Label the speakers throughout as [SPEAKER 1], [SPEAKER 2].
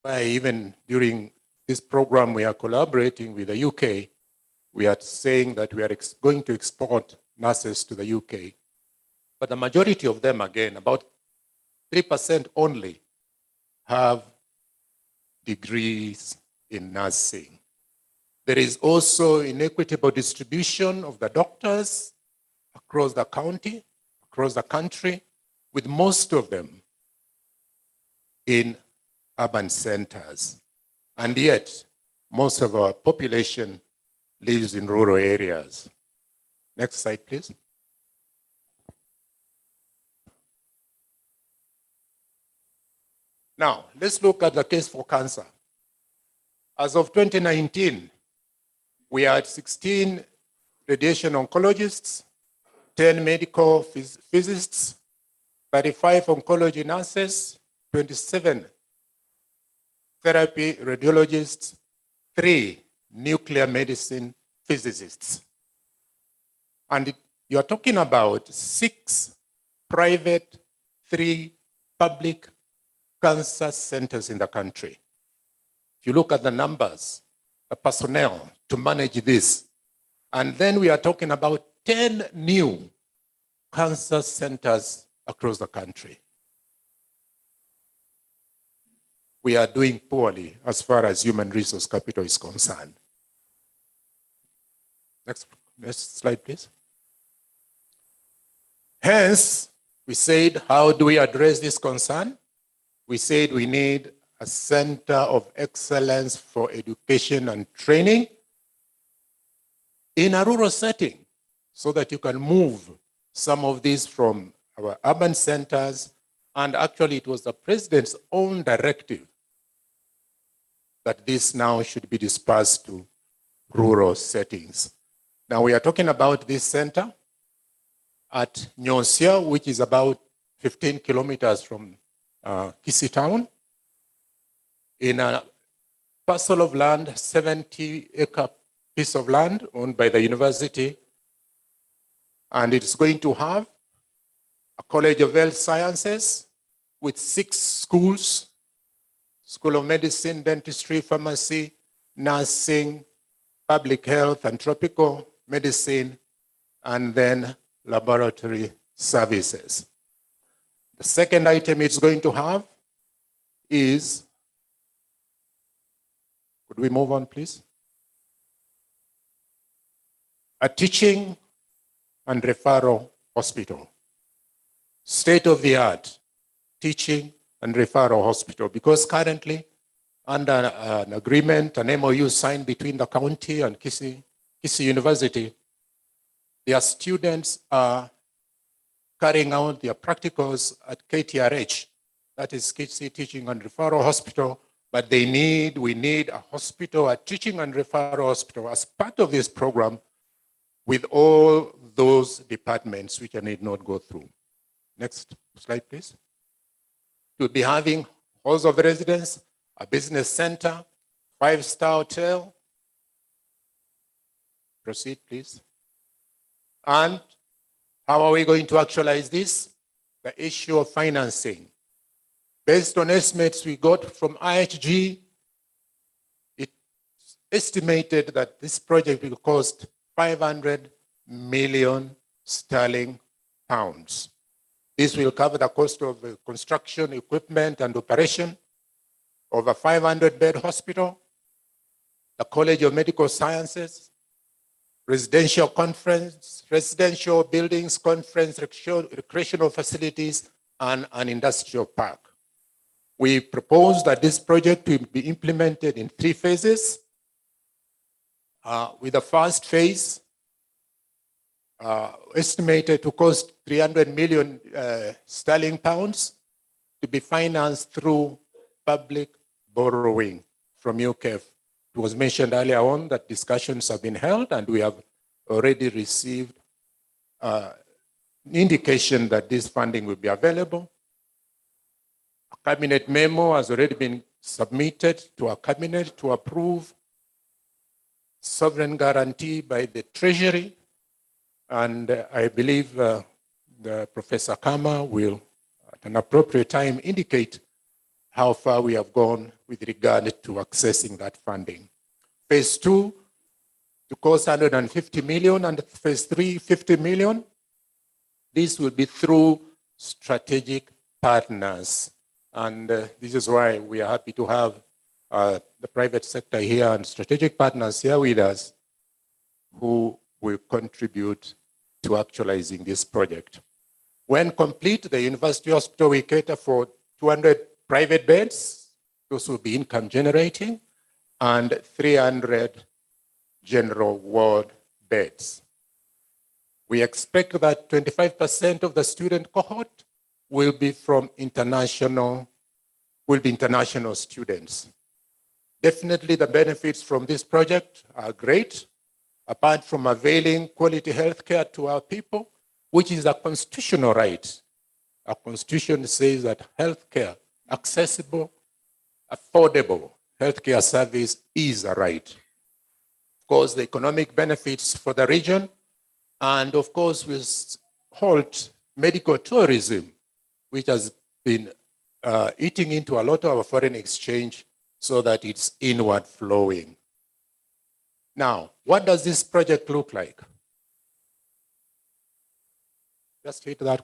[SPEAKER 1] why even during this program we are collaborating with the UK. We are saying that we are going to export nurses to the UK. But the majority of them, again, about 3% only, have degrees in nursing. There is also inequitable distribution of the doctors across the county, across the country, with most of them in urban centers. And yet, most of our population lives in rural areas. Next slide, please. Now, let's look at the case for cancer. As of 2019, we had 16 radiation oncologists, 10 medical physicists, 35 oncology nurses, 27 therapy radiologists, 3 nuclear medicine physicists. And you're talking about 6 private, 3 public cancer centers in the country. If you look at the numbers, the personnel to manage this, and then we are talking about 10 new cancer centers across the country. We are doing poorly as far as human resource capital is concerned. Next slide, please. Hence, we said, how do we address this concern? We said we need a center of excellence for education and training in a rural setting so that you can move some of these from our urban centers. And actually, it was the president's own directive that this now should be dispersed to rural settings. Now, we are talking about this center at Nyonsia, which is about 15 kilometers from Kisii town, in a parcel of land, 70-acre piece of land owned by the university. And it's going to have a College of Health Sciences with 6 schools: School of Medicine, Dentistry, Pharmacy, Nursing, Public Health and Tropical Medicine, and then laboratory services. The second item it's going to have is, could we move on, please? A teaching and referral hospital. State-of-the-art teaching and referral hospital, because currently, under an agreement, an MOU signed between the county and Kisii University, their students are carrying out their practicals at KTRH, that is Kisii Teaching and Referral Hospital, but we need a hospital, a teaching and referral hospital as part of this program with all those departments which I need not go through. Next slide, please. We'll be having halls of residence, a business center, 5-star hotel. Proceed, please. And how are we going to actualize this? The issue of financing. Based on estimates we got from IHG, it's estimated that this project will cost 500 million sterling pounds. This will cover the cost of construction, equipment, and operation of a 500-bed hospital, the College of Medical Sciences, residential buildings, conference, recreational facilities, and an industrial park. We propose that this project will be implemented in 3 phases, with the first phase estimated to cost 300 million sterling pounds to be financed through public borrowing from UKEF. It was mentioned earlier on that discussions have been held, and we have already received an indication that this funding will be available. A cabinet memo has already been submitted to our cabinet to approve sovereign guarantee by the Treasury, and I believe the Professor Kama will, at an appropriate time, indicate how far we have gone with regard to accessing that funding. Phase 2 to cost 150 million and phase 3, 50 million. This will be through strategic partners. And this is why we are happy to have the private sector here and strategic partners here with us who will contribute to actualizing this project. When complete, the university hospital will cater for 200 private beds. Those will be income generating, and 300 general ward beds. We expect that 25% of the student cohort will be international students. Definitely the benefits from this project are great, apart from availing quality healthcare to our people, which is a constitutional right. Our constitution says that healthcare, accessible, affordable healthcare service is a right. Of course, the economic benefits for the region, and of course, we'll halt medical tourism, which has been eating into a lot of our foreign exchange so that it's inward flowing. Now, what does this project look like? Just hit that.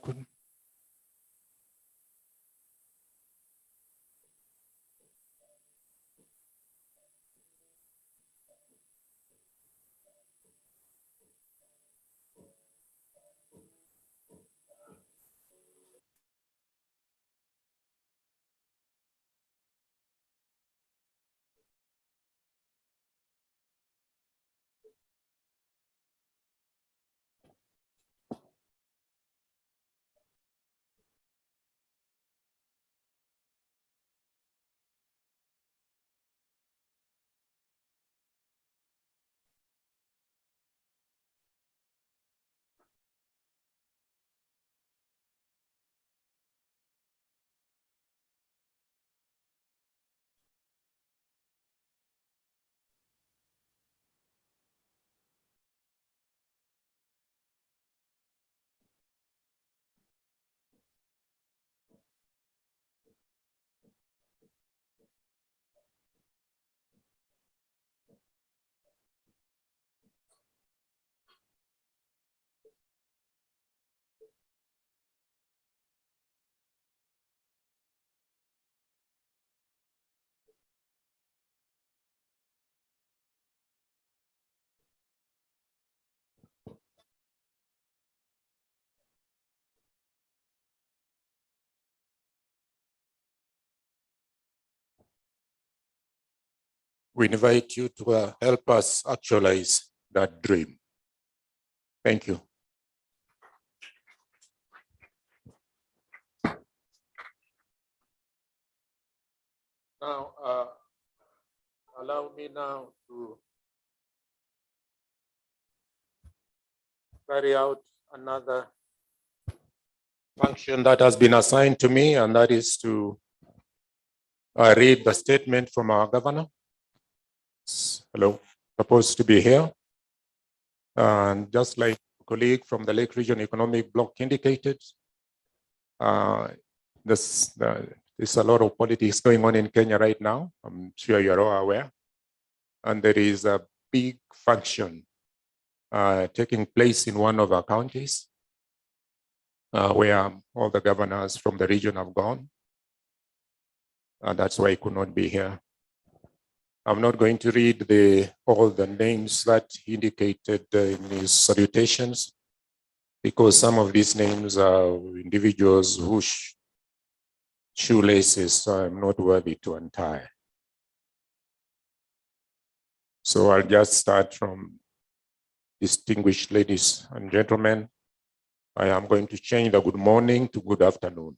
[SPEAKER 1] We invite you to help us actualize that dream. Thank you. Now, allow me now to carry out another function that has been assigned to me, and that is to read the statement from our governor. Hello, supposed to be here. And just like a colleague from the Lake Region Economic Bloc indicated, there's a lot of politics going on in Kenya right now. I'm sure you're all aware. And there is a big function taking place in one of our counties where all the governors from the region have gone. And that's why I could not be here. I'm not going to read all the names that he indicated in his salutations, because some of these names are individuals whose shoelaces I'm not worthy to untie. So I'll just start from distinguished ladies and gentlemen. I am going to change the good morning to good afternoon.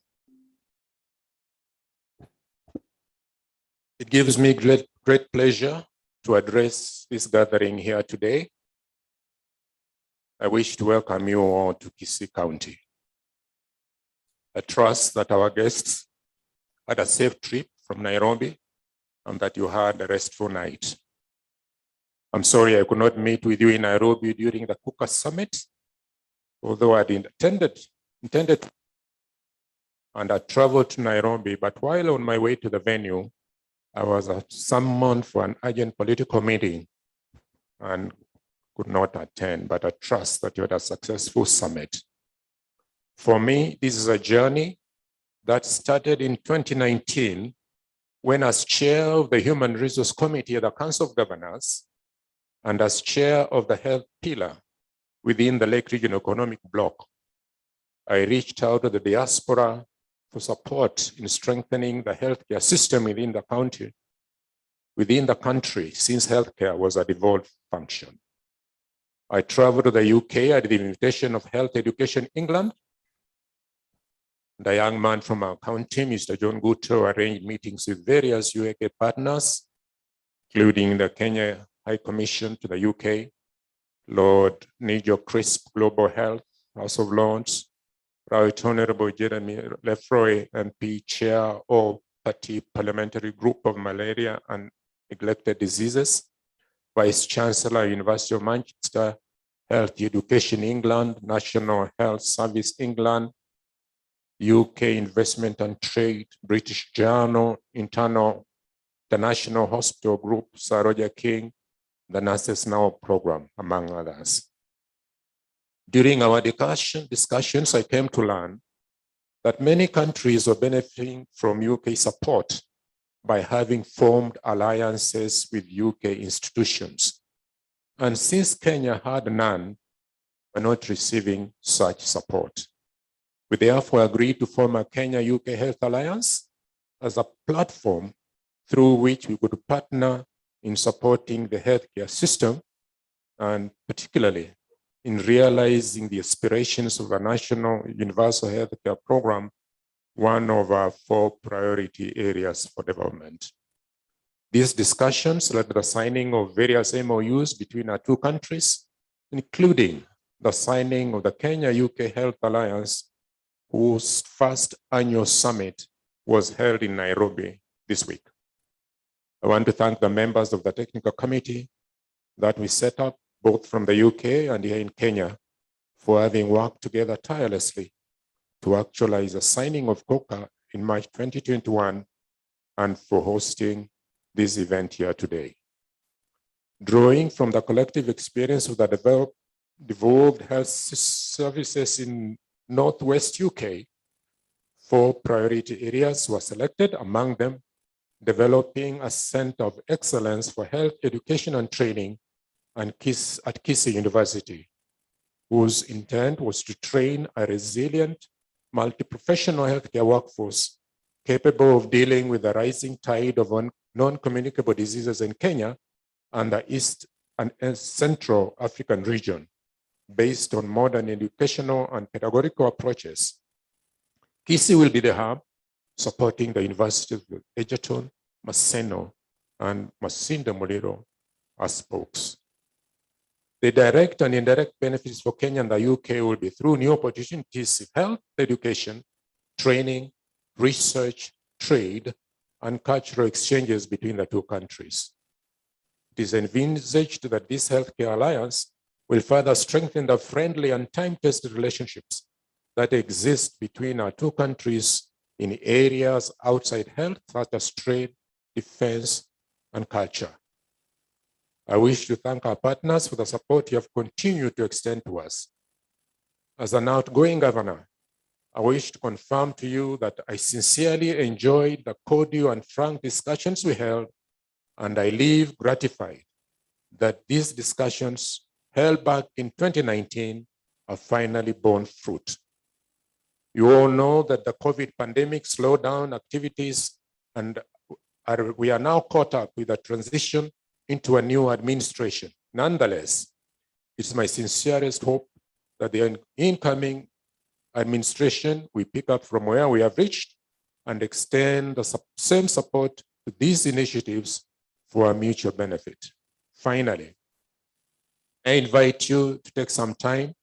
[SPEAKER 1] It gives me great pleasure to address this gathering here today. I wish to welcome you all to Kisii County. I trust that our guests had a safe trip from Nairobi and that you had a restful night. I'm sorry I could not meet with you in Nairobi during the Kuka Summit, although I intended and I traveled to Nairobi. But while on my way to the venue, I was summoned for an urgent political meeting and could not attend, but I trust that you had a successful summit. For me, this is a journey that started in 2019 when, as chair of the Human Resource Committee at the Council of Governors and as chair of the health pillar within the Lake Region Economic Bloc, I reached out to the diaspora for support in strengthening the healthcare system within the country, since healthcare was a devolved function. I traveled to the UK at the invitation of Health Education England. The young man from our county, Mr. John Guto, arranged meetings with various UK partners, including the Kenya High Commission to the UK, Lord Nijo Crisp Global Health, House of Lords, Right Honorable Jeremy Lefroy, MP, Chair of Party Parliamentary Group of Malaria and Neglected Diseases, Vice Chancellor, University of Manchester, Health Education England, National Health Service England, UK Investment and Trade, British Journal, International Hospital Group, Sir Roger King, the Nurses Now program, among others. During our discussions, I came to learn that many countries are benefiting from UK support by having formed alliances with UK institutions. And since Kenya had none, we're not receiving such support. We therefore agreed to form a Kenya-UK Health Alliance as a platform through which we could partner in supporting the healthcare system, and particularly in realizing the aspirations of a national universal healthcare program, one of our 4 priority areas for development. These discussions led to the signing of various MOUs between our 2 countries, including the signing of the Kenya-UK Health Alliance, whose first annual summit was held in Nairobi this week. I want to thank the members of the technical committee that we set up, both from the UK and here in Kenya, for having worked together tirelessly to actualize the signing of COCA in March 2021 and for hosting this event here today. Drawing from the collective experience of the devolved health services in Northwest UK, 4 priority areas were selected, among them developing a center of excellence for health education and training at Kisii University, whose intent was to train a resilient, multi-professional healthcare workforce capable of dealing with the rising tide of non-communicable diseases in Kenya and the East and Central African region, based on modern educational and pedagogical approaches. Kisii will be the hub, supporting the universities of Egerton, Maseno, and Masinde Muliro as spokes. The direct and indirect benefits for Kenya and the UK will be through new opportunities in health, education, training, research, trade, and cultural exchanges between the 2 countries. It is envisaged that this healthcare alliance will further strengthen the friendly and time-tested relationships that exist between our 2 countries in areas outside health, such as trade, defense, and culture. I wish to thank our partners for the support you have continued to extend to us. As an outgoing governor, I wish to confirm to you that I sincerely enjoyed the cordial and frank discussions we held, and I leave gratified that these discussions held back in 2019 have finally borne fruit. You all know that the COVID pandemic slowed down activities, and we are now caught up with the transition into a new administration. Nonetheless, it's my sincerest hope that the incoming administration will pick up from where we have reached and extend the same support to these initiatives for our mutual benefit. Finally, I invite you to take some time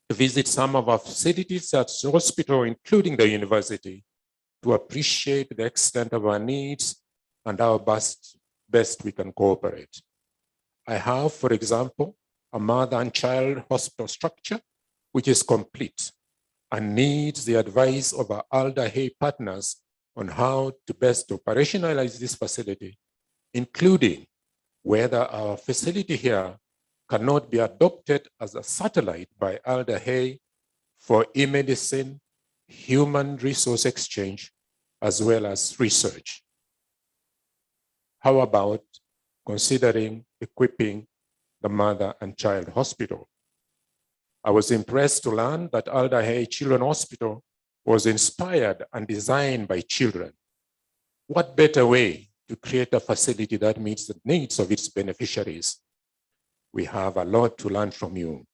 [SPEAKER 1] to visit some of our facilities at the hospital, including the university, to appreciate the extent of our needs and how best we can cooperate. I have, for example, a mother and child hospital structure, which is complete, and needs the advice of our Alder Hey partners on how to best operationalize this facility, including whether our facility here cannot be adopted as a satellite by Alder Hey for e-medicine, human resource exchange, as well as research. How about considering equipping the mother and child hospital? I was impressed to learn that Alder Hey Children's Hospital was inspired and designed by children. What better way to create a facility that meets the needs of its beneficiaries? We have a lot to learn from you.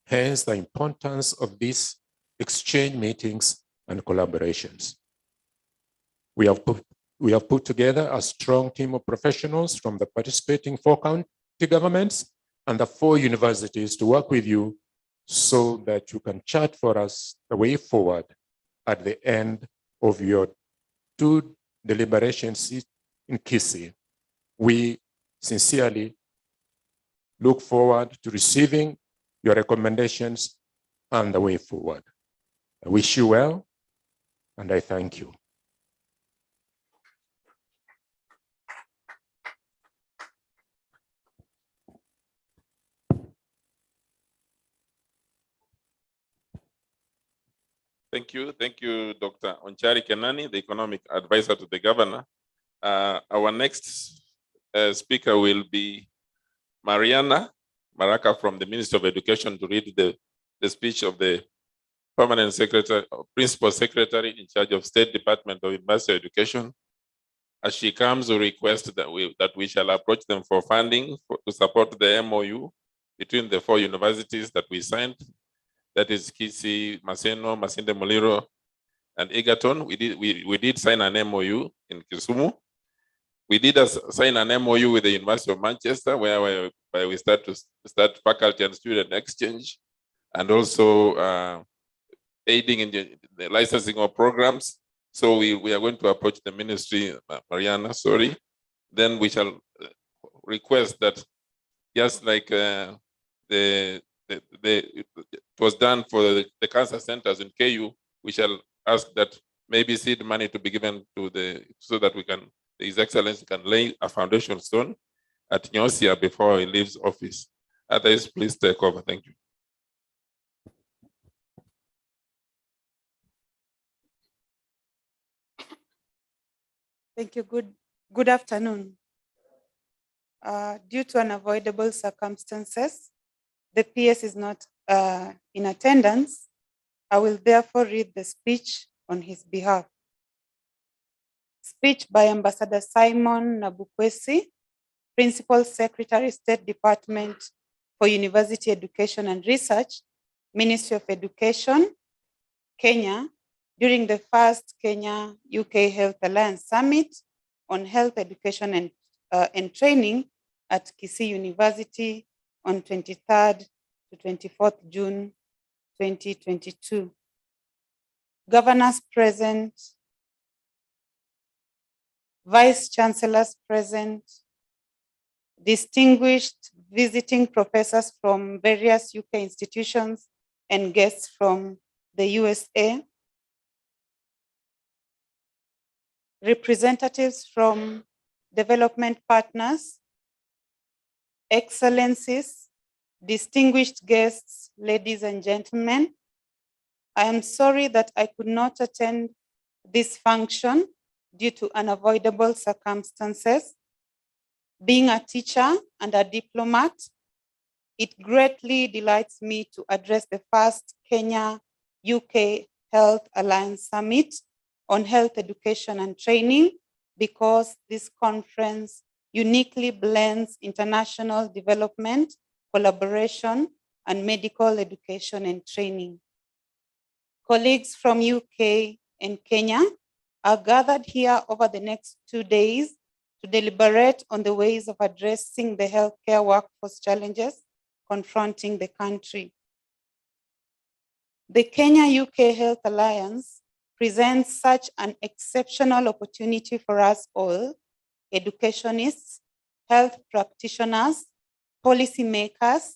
[SPEAKER 1] Hence the importance of these exchange meetings and collaborations. We have put together a strong team of professionals from the participating 4 county governments and the 4 universities to work with you so that you can chart for us the way forward at the end of your 2 deliberations in Kisii. We sincerely look forward to receiving your recommendations and the way forward. I wish you well, and I thank you.
[SPEAKER 2] Thank you, Dr. Onchari Kenani, the economic advisor to the governor. Our next speaker will be Mariana Maraka from the Ministry of Education to read the speech of the Permanent Secretary, Principal Secretary in charge of State Department of University Education. As she comes, we request that we shall approach them for funding to support the MOU between the 4 universities that we signed. That is Kisii, Maseno, Masinde Muliro, and Egerton. We did sign an MOU in Kisumu. We did sign an MOU with the University of Manchester, where we start faculty and student exchange, and also aiding in the licensing of programs. So we are going to approach the ministry, Mariana, sorry. Then we shall request that, just like it was done for the cancer centers in KU, we shall ask that maybe seed money to be given to so that His Excellency can lay a foundation stone at Nyosia before he leaves office. Others, please take over. Thank you.
[SPEAKER 3] Thank you. Good afternoon. Due to unavoidable circumstances, the PS is not in attendance. I will therefore read the speech on his behalf. Speech by Ambassador Simon Nabukwesi, Principal Secretary, State Department for University Education and Research, Ministry of Education, Kenya, during the first Kenya-UK Health Alliance Summit on Health Education and Training at Kisii University on 23rd to 24th June 2022. Governors present, Vice Chancellors present, distinguished visiting professors from various UK institutions and guests from the USA, representatives from development partners, excellencies, distinguished guests, ladies and gentlemen. I am sorry that I could not attend this function due to unavoidable circumstances. Being a teacher and a diplomat, it greatly delights me to address the first Kenya-UK Health Alliance Summit on Health Education and Training, because this conference uniquely blends international development, collaboration, and medical education and training. Colleagues from UK and Kenya are gathered here over the next 2 days to deliberate on the ways of addressing the healthcare workforce challenges confronting the country. The Kenya-UK Health Alliance presents such an exceptional opportunity for us all, educationists, health practitioners, policymakers,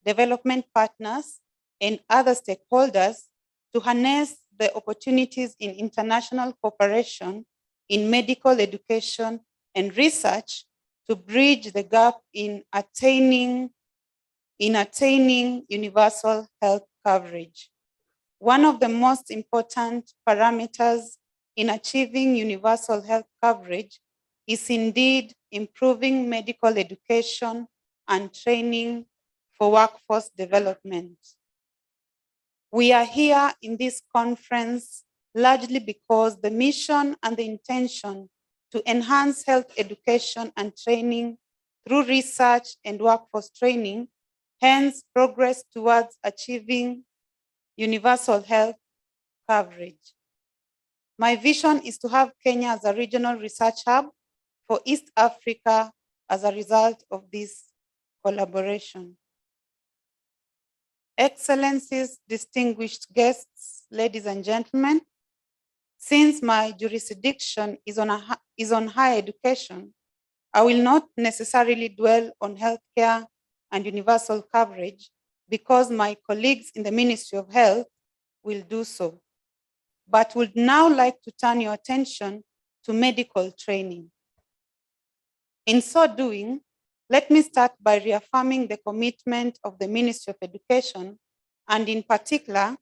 [SPEAKER 3] development partners, and other stakeholders to harness the opportunities in international cooperation in medical education and research to bridge the gap in attaining universal health coverage. One of the most important parameters in achieving universal health coverage is indeed improving medical education and training for workforce development. We are here in this conference largely because the mission and the intention to enhance health education and training through research and workforce training, hence progress towards achieving universal health coverage. My vision is to have Kenya as a regional research hub for East Africa as a result of this collaboration. Excellencies, distinguished guests, ladies and gentlemen, since my jurisdiction is on higher education, I will not necessarily dwell on healthcare and universal coverage because my colleagues in the Ministry of Health will do so, but would now like to turn your attention to medical training. In so doing, let me start by reaffirming the commitment of the Ministry of Education, and in particular,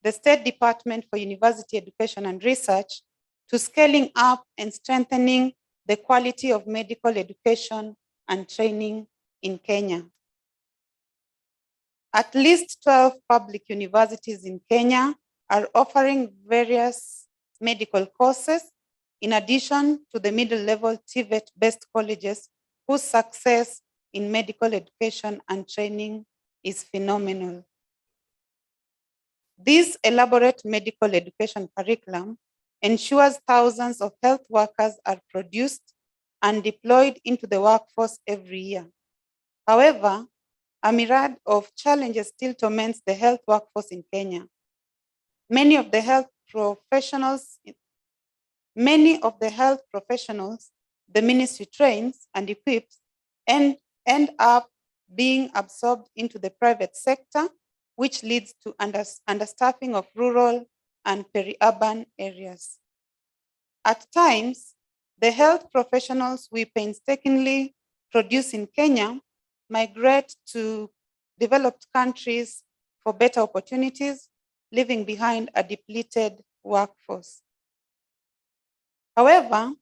[SPEAKER 3] the State Department for University Education and Research, to scaling up and strengthening the quality of medical education and training in Kenya. At least 12 public universities in Kenya are offering various medical courses, in addition to the middle-level TVET-based colleges whose success in medical education and training is phenomenal. This elaborate medical education curriculum ensures thousands of health workers are produced and deployed into the workforce every year. However, a myriad of challenges still torments the health workforce in Kenya. Many of the health professionals the ministry trains and equips end up being absorbed into the private sector, which leads to understaffing of rural and peri-urban areas. At times, the health professionals we painstakingly produce in Kenya migrate to developed countries for better opportunities, leaving behind a depleted workforce. However,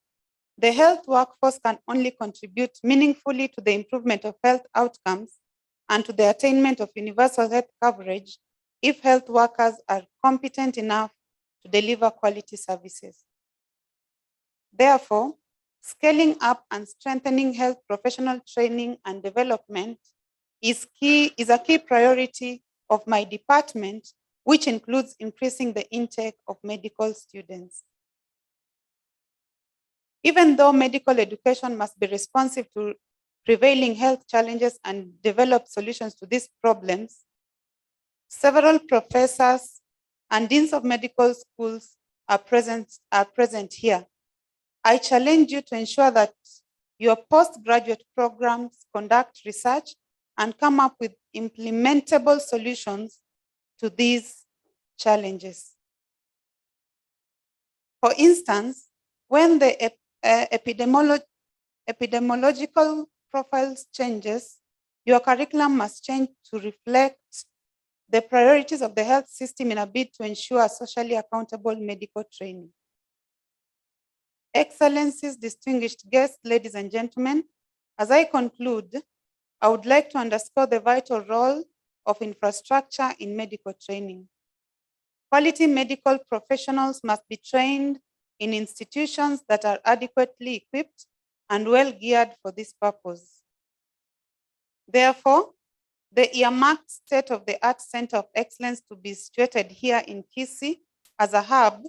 [SPEAKER 3] the health workforce can only contribute meaningfully to the improvement of health outcomes and to the attainment of universal health coverage if health workers are competent enough to deliver quality services. Therefore, scaling up and strengthening health professional training and development is a key priority of my department, which includes increasing the intake of medical students. Even though medical education must be responsive to prevailing health challenges and develop solutions to these problems, several professors and deans of medical schools are present here. I challenge you to ensure that your postgraduate programs conduct research and come up with implementable solutions to these challenges. For instance, when the epidemiological profiles changes, your curriculum must change to reflect the priorities of the health system in a bid to ensure socially accountable medical training. Excellencies, distinguished guests, ladies and gentlemen, as I conclude, I would like to underscore the vital role of infrastructure in medical training. Quality medical professionals must be trained in institutions that are adequately equipped and well geared for this purpose. Therefore, the earmarked state-of-the-art Center of Excellence to be situated here in Kisii as a hub,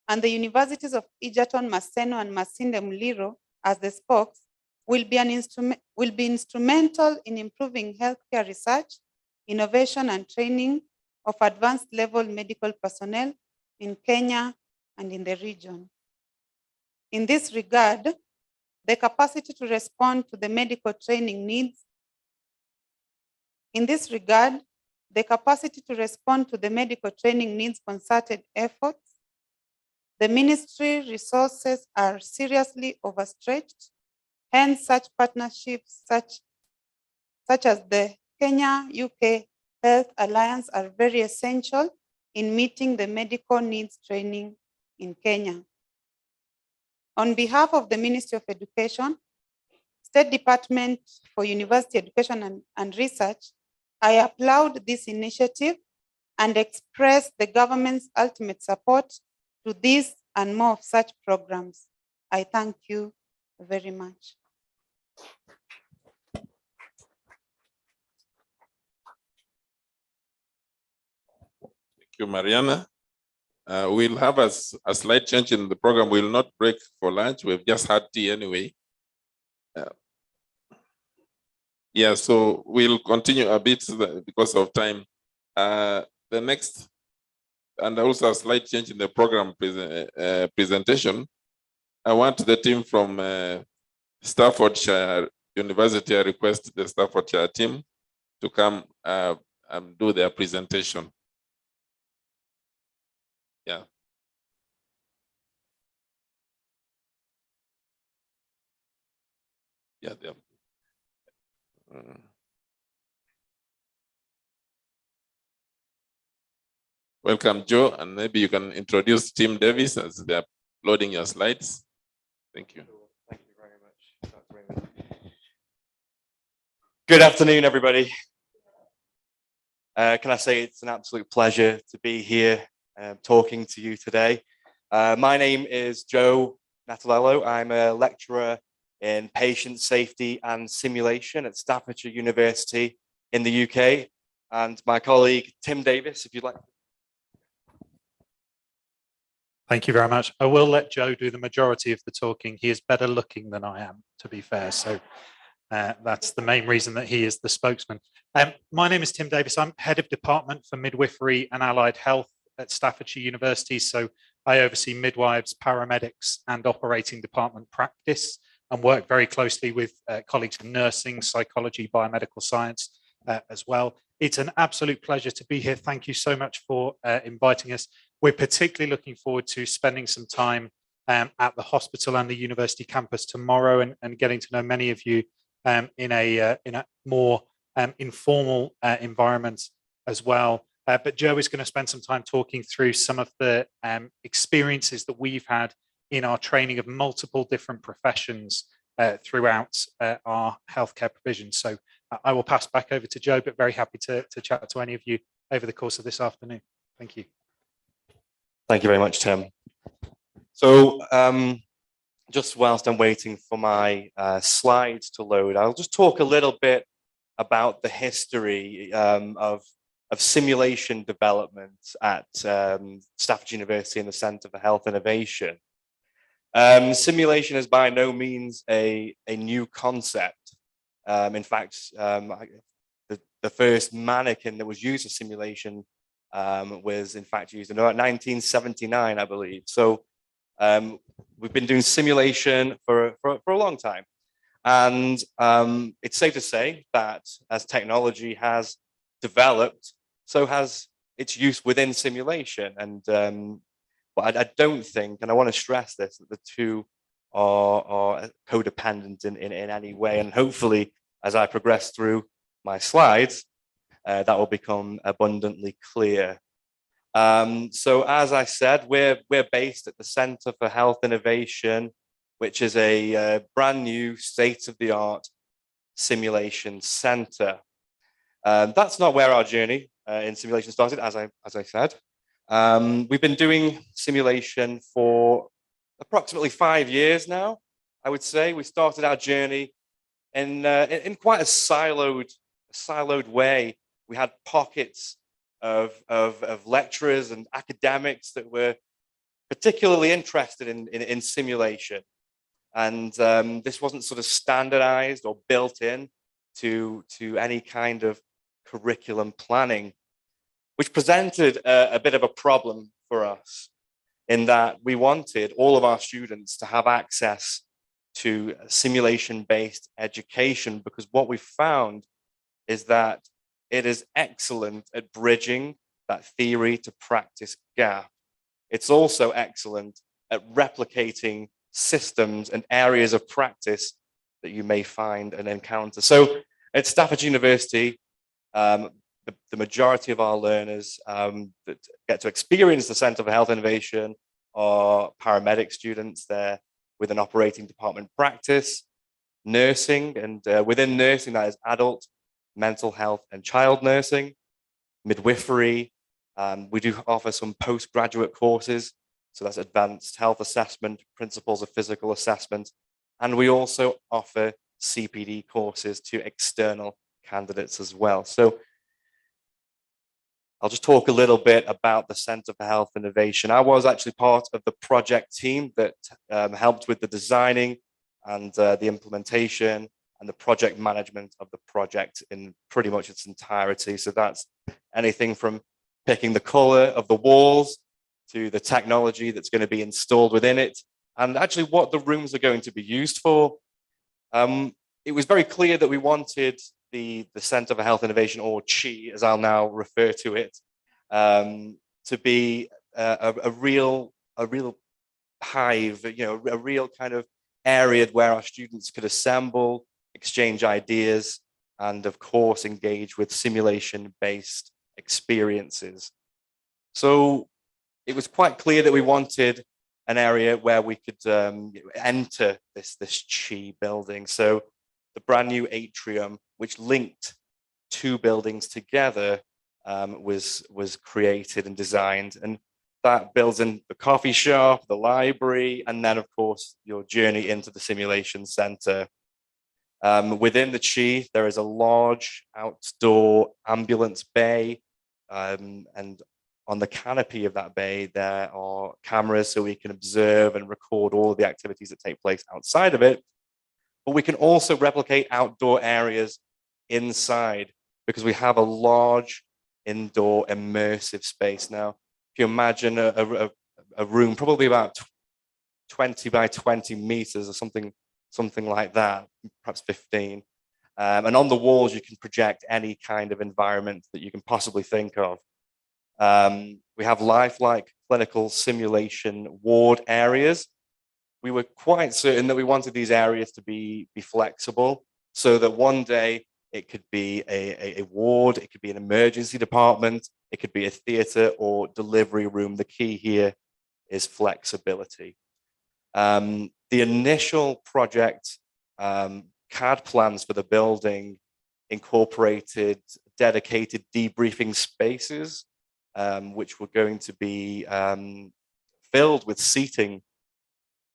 [SPEAKER 3] and the universities of Egerton, Maseno, and Masinde Muliro as the spokes will be instrumental in improving healthcare research, innovation, and training of advanced level medical personnel in Kenya and in the region. In this regard, the capacity to respond to the medical training needs. In this regard, the capacity to respond to the medical training needs concerted efforts. The ministry resources are seriously overstretched. Hence, such partnerships such as the Kenya-UK Health Alliance are very essential in meeting the medical needs training in Kenya. On behalf of the Ministry of Education, State Department for University Education and Research, I applaud this initiative and express the government's ultimate support to this and more of such programs. I thank you very much.
[SPEAKER 2] Thank you, Mariana. We'll have a slight change in the program. We'll not break for lunch. We've just had tea anyway. Yeah, so we'll continue a bit because of time. The next, and also a slight change in the program presentation. I want the team from Staffordshire University, I request the Staffordshire team to come and do their presentation. Yeah. Yeah, yeah. Welcome, Joe, and maybe you can introduce Tim Davis as they're loading your slides. Thank you.
[SPEAKER 4] Thank you very much, Dr. Raymond. Good afternoon, everybody. Can I say it's an absolute pleasure to be here talking to you today. My name is Joe Natalello. I'm a lecturer in patient safety and simulation at Staffordshire University in the UK. And my colleague, Tim Davis, if you'd like.
[SPEAKER 5] Thank you very much. I will let Joe do the majority of the talking. He is better looking than I am, to be fair. So that's the main reason that he is the spokesman. My name is Tim Davis. I'm head of department for midwifery and allied health at Staffordshire University. So I oversee midwives, paramedics, and operating department practice, and work very closely with colleagues in nursing, psychology, biomedical science as well. It's an absolute pleasure to be here. Thank you so much for inviting us. We're particularly looking forward to spending some time at the hospital and the university campus tomorrow and getting to know many of you in a more informal environment as well. But Joe is going to spend some time talking through some of the experiences that we've had in our training of multiple different professions throughout our healthcare provision. So I will pass back over to Joe, but very happy to chat to any of you over the course of this afternoon. Thank you.
[SPEAKER 4] Thank you very much, Tim. So just whilst I'm waiting for my slides to load, I'll just talk a little bit about the history of simulation development at Staffordshire University and the Centre for Health Innovation. Simulation is by no means a new concept. In fact, the first mannequin that was used for simulation was in fact used in about 1979, I believe. So we've been doing simulation for a long time. And it's safe to say that as technology has developed, so has its use within simulation. And but I don't think, and I want to stress this, that the two are codependent in any way. And hopefully, as I progress through my slides, that will become abundantly clear. So as I said, we're based at the Centre for Health Innovation, which is a brand new state-of-the-art simulation centre. That's not where our journey in simulation started, as I said. We've been doing simulation for approximately 5 years now, I would say. We started our journey in quite a siloed way. We had pockets of lecturers and academics that were particularly interested in simulation. And this wasn't sort of standardized or built in to any kind of curriculum planning, which presented a bit of a problem for us in that we wanted all of our students to have access to simulation-based education, because what we found is that it is excellent at bridging that theory to practice gap. It's also excellent at replicating systems and areas of practice that you may find and encounter. So at Stafford University, the majority of our learners that get to experience the Centre for Health Innovation are paramedic students there with an operating department practice, nursing, and within nursing, that is adult, mental health, and child nursing, midwifery. We do offer some postgraduate courses, so that's advanced health assessment, principles of physical assessment, and we also offer CPD courses to external candidates as well. So I'll just talk a little bit about the Centre for Health Innovation. I was actually part of the project team that helped with the designing and the implementation and the project management of the project in pretty much its entirety. So that's anything from picking the color of the walls to the technology that's going to be installed within it, and actually what the rooms are going to be used for. It was very clear that we wanted the Centre for Health Innovation, or CHI, as I'll now refer to it, to be a real hive, a real kind of area where our students could assemble, exchange ideas, and of course engage with simulation-based experiences. So it was quite clear that we wanted an area where we could enter this CHI building. So the brand new atrium, which linked two buildings together, was created and designed, and that builds in the coffee shop, the library, and then of course your journey into the simulation center. Within the CHI, there is a large outdoor ambulance bay, and on the canopy of that bay, there are cameras so we can observe and record all of the activities that take place outside of it. But we can also replicate outdoor areas inside, because we have a large indoor immersive space. Now, if you imagine a room probably about 20 by 20 meters or something like that, perhaps 15. And on the walls, you can project any kind of environment that you can possibly think of. We have lifelike clinical simulation ward areas. We were quite certain that we wanted these areas to be flexible, so that one day it could be a ward, it could be an emergency department, it could be a theatre or delivery room. The key here is flexibility. The initial project CAD plans for the building incorporated dedicated debriefing spaces, which were going to be filled with seating.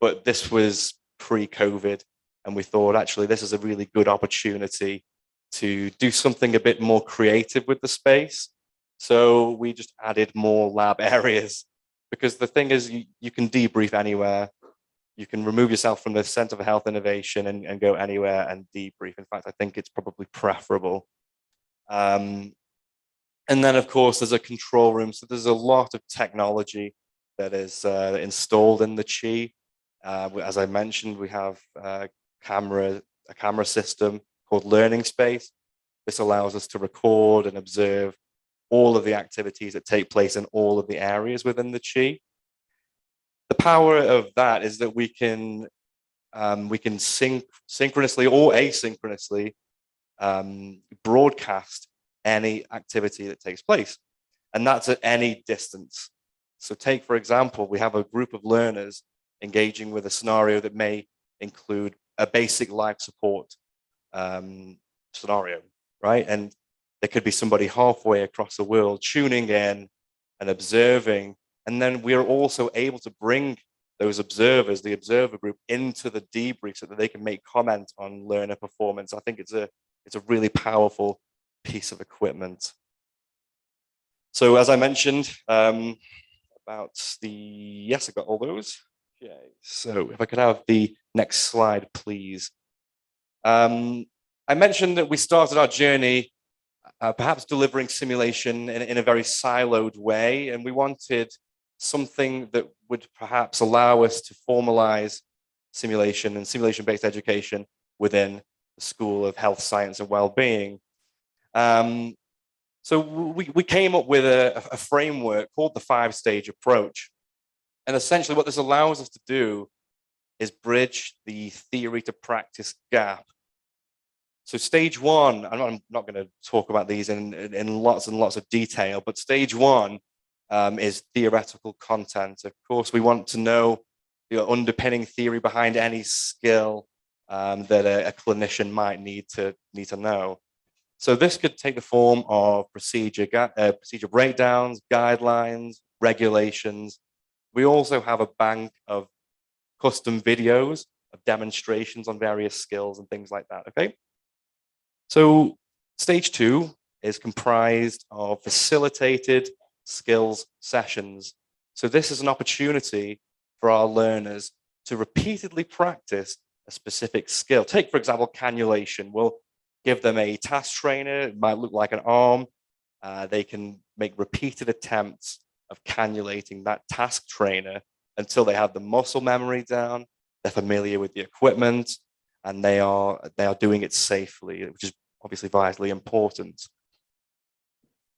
[SPEAKER 4] But this was pre-COVID, and we thought, actually, this is a really good opportunity to do something a bit more creative with the space. So we just added more lab areas, because the thing is, you can debrief anywhere. You can remove yourself from the Centre for Health Innovation and go anywhere and debrief. In fact, I think it's probably preferable. And then, of course, there's a control room. So there's a lot of technology that is installed in the CHI. As I mentioned, we have a camera system called Learning Space. This allows us to record and observe all of the activities that take place in all of the areas within the CHI. The power of that is that we can synchronously or asynchronously broadcast any activity that takes place, and that's at any distance. So take, for example, we have a group of learners engaging with a scenario that may include a basic life support scenario, right? And there could be somebody halfway across the world tuning in and observing. And then we're also able to bring those observers, the observer group, into the debrief so that they can make comment on learner performance. I think it's a really powerful piece of equipment. So as I mentioned, yes, I got all those. Okay, so if I could have the next slide, please. I mentioned that we started our journey perhaps delivering simulation in a very siloed way, and we wanted something that would perhaps allow us to formalize simulation and simulation-based education within the School of Health Science and Wellbeing. So we came up with a framework called the 5-stage approach. And essentially what this allows us to do is bridge the theory to practice gap. So stage one, I'm not going to talk about these in lots and lots of detail, but stage one is theoretical content. Of course, we want to know the underpinning theory behind any skill that a clinician might need to know. So this could take the form of procedure breakdowns, guidelines, regulations. We also have a bank of custom videos of demonstrations on various skills and things like that, okay? So stage two is comprised of facilitated skills sessions. So this is an opportunity for our learners to repeatedly practice a specific skill. Take, for example, cannulation. We'll give them a task trainer. It might look like an arm. They can make repeated attempts of cannulating that task trainer until they have the muscle memory down, they're familiar with the equipment, and they are doing it safely, which is obviously vitally important.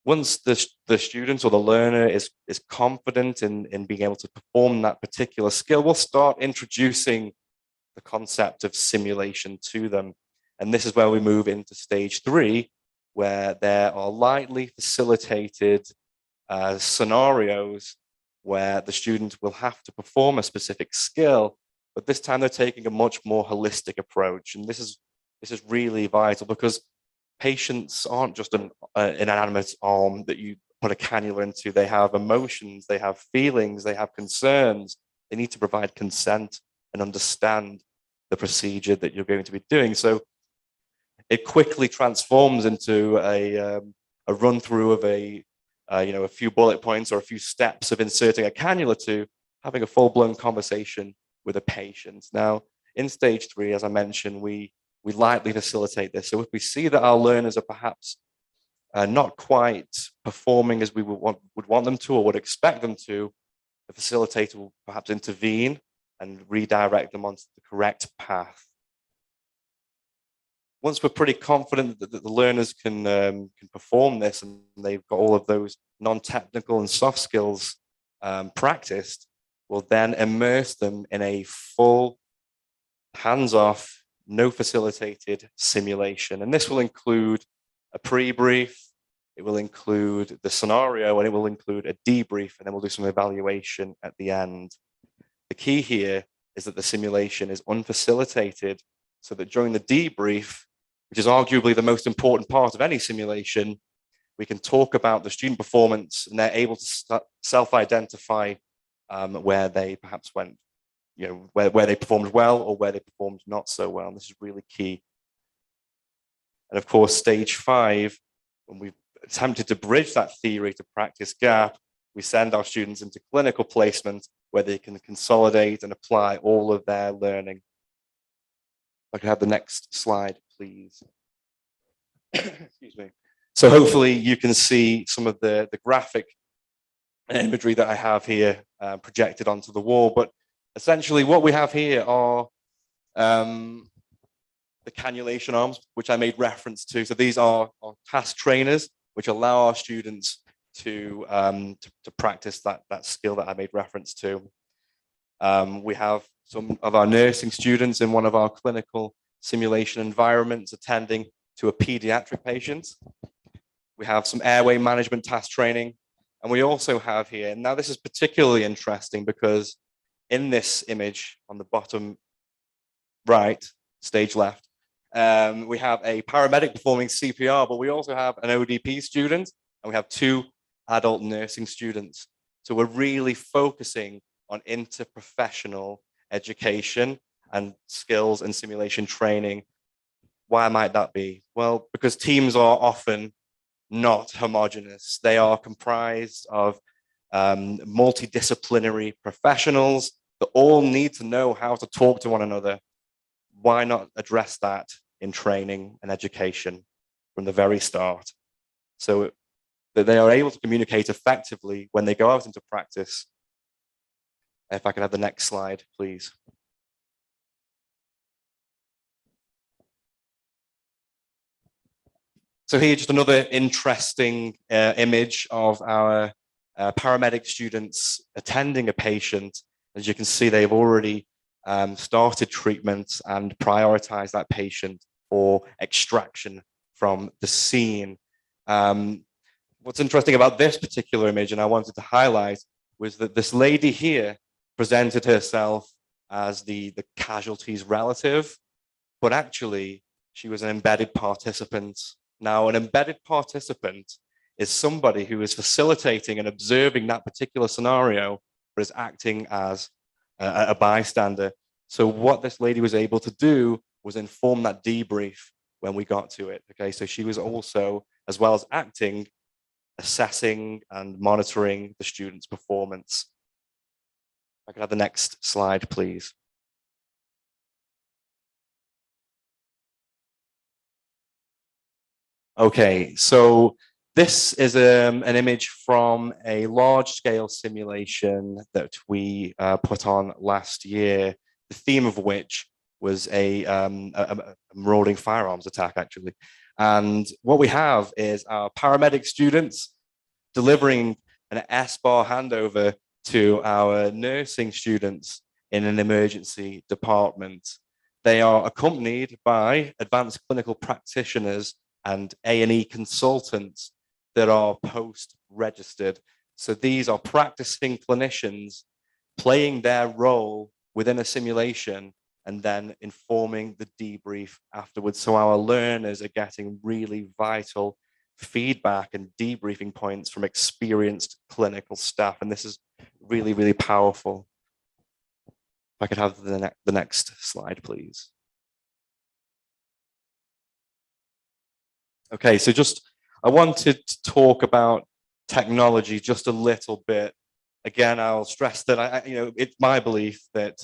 [SPEAKER 4] Once the student or the learner is confident in being able to perform that particular skill, we'll start introducing the concept of simulation to them. And this is where we move into stage three, where there are lightly facilitated scenarios where the student will have to perform a specific skill, but this time they're taking a much more holistic approach. And this is really vital because patients aren't just an inanimate arm that you put a cannula into. They have emotions, they have feelings, they have concerns. They need to provide consent and understand the procedure that you're going to be doing. So it quickly transforms into a run through of a few bullet points or a few steps of inserting a cannula to having a full-blown conversation with a patient. Now, in stage three, as I mentioned, we lightly facilitate this. So if we see that our learners are perhaps not quite performing as we would want them to or would expect them to, the facilitator will perhaps intervene and redirect them onto the correct path. Once we're pretty confident that the learners can perform this and they've got all of those non-technical and soft skills practiced, we'll then immerse them in a full, hands-off, no facilitated simulation. And this will include a pre-brief, it will include the scenario, and it will include a debrief, and then we'll do some evaluation at the end. The key here is that the simulation is unfacilitated, so that during the debrief, which is arguably the most important part of any simulation, we can talk about the student performance and they're able to self-identify where they perhaps went, where they performed well or where they performed not so well. And this is really key. And of course, stage 5, when we've attempted to bridge that theory to practice gap, we send our students into clinical placement where they can consolidate and apply all of their learning. I can have the next slide, please. Excuse me. So hopefully you can see some of the graphic imagery that I have here projected onto the wall. But essentially what we have here are the cannulation arms, which I made reference to. So these are task trainers, which allow our students to practice that skill that I made reference to. We have some of our nursing students in one of our clinical simulation environments attending to a pediatric patient. We have some airway management task training. And we also have here, and now this is particularly interesting because in this image on the bottom right, stage left, we have a paramedic performing CPR, but we also have an ODP student and we have 2 adult nursing students. So we're really focusing on interprofessional education and skills and simulation training. Why might that be? Well, because teams are often not homogeneous. They are comprised of multidisciplinary professionals that all need to know how to talk to one another. Why not address that in training and education from the very start, so that they are able to communicate effectively when they go out into practice? If I could have the next slide, please. So here's just another interesting image of our paramedic students attending a patient. As you can see, they've already started treatment and prioritized that patient for extraction from the scene. What's interesting about this particular image, and I wanted to highlight, was that this lady here presented herself as the casualty's relative, but actually she was an embedded participant. Now, an embedded participant is somebody who is facilitating and observing that particular scenario, but is acting as a bystander. So what this lady was able to do was inform that debrief when we got to it. Okay, so she was also, as well as acting, assessing and monitoring the student's performance. I can have the next slide, please. Okay, so this is an image from a large-scale simulation that we put on last year, the theme of which was a marauding firearms attack, actually. And what we have is our paramedic students delivering an S-bar handover to our nursing students in an emergency department. They are accompanied by advanced clinical practitioners and A&E consultants that are post-registered. So these are practicing clinicians playing their role within a simulation and then informing the debrief afterwards. So our learners are getting really vital feedback and debriefing points from experienced clinical staff. And this is really, really powerful. If I could have the next slide, please. Okay, so I wanted to talk about technology just a little bit. Again, I'll stress that it's my belief that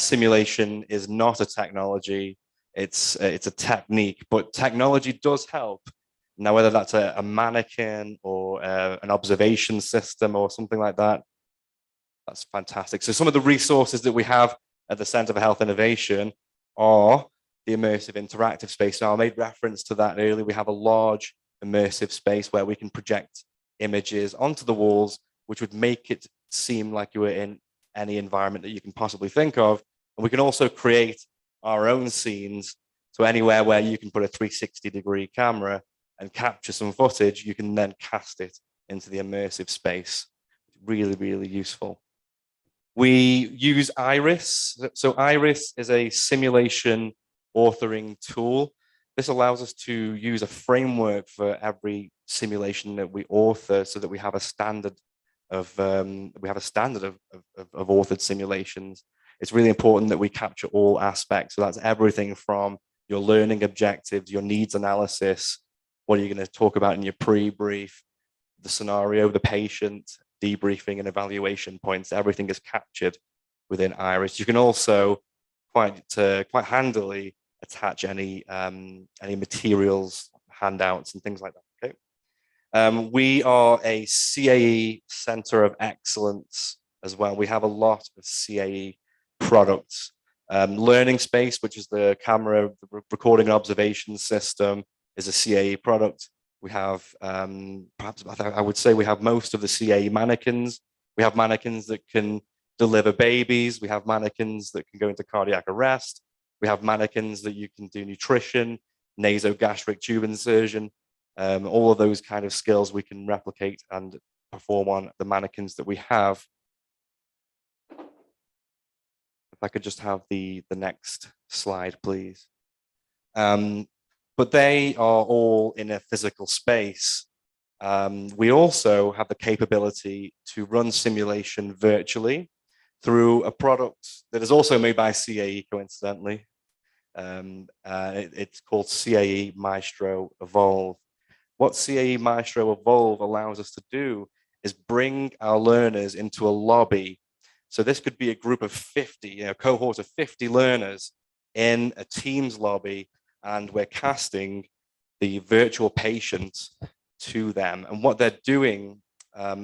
[SPEAKER 4] simulation is not a technology, it's a technique, but technology does help. Now, whether that's a mannequin or an observation system or something like that, that's fantastic. So some of the resources that we have at the Center for Health Innovation are the immersive interactive space. Now, I made reference to that earlier. We have a large immersive space where we can project images onto the walls, which would make it seem like you were in any environment that you can possibly think of. And we can also create our own scenes. So anywhere where you can put a 360-degree camera and capture some footage, you can then cast it into the immersive space. Really, really useful. We use Iris. So Iris is a simulation authoring tool. This allows us to use a framework for every simulation that we author, so that we have a standard of authored simulations. It's really important that we capture all aspects. So that's everything from your learning objectives, your needs analysis, what are you going to talk about in your pre-brief, the scenario, the patient, debriefing and evaluation points. Everything is captured within Iris. You can also quite handily attach any materials, handouts, and things like that. Okay. We are a CAE Center of Excellence as well. We have a lot of CAE products. Learning Space, which is the camera, the recording and observation system, is a CAE product. We have, perhaps I would say we have most of the CAE mannequins. We have mannequins that can deliver babies. We have mannequins that can go into cardiac arrest. We have mannequins that you can do nutrition, nasogastric tube insertion. All of those kind of skills we can replicate and perform on the mannequins that we have. If I could just have the next slide, please. But they are all in a physical space. We also have the capability to run simulation virtually through a product that is also made by CAE, coincidentally. It's called CAE Maestro Evolve. What CAE Maestro Evolve allows us to do is bring our learners into a lobby. So this could be a group of 50, a cohort of 50 learners in a Teams lobby, and we're casting the virtual patient to them. And what they're doing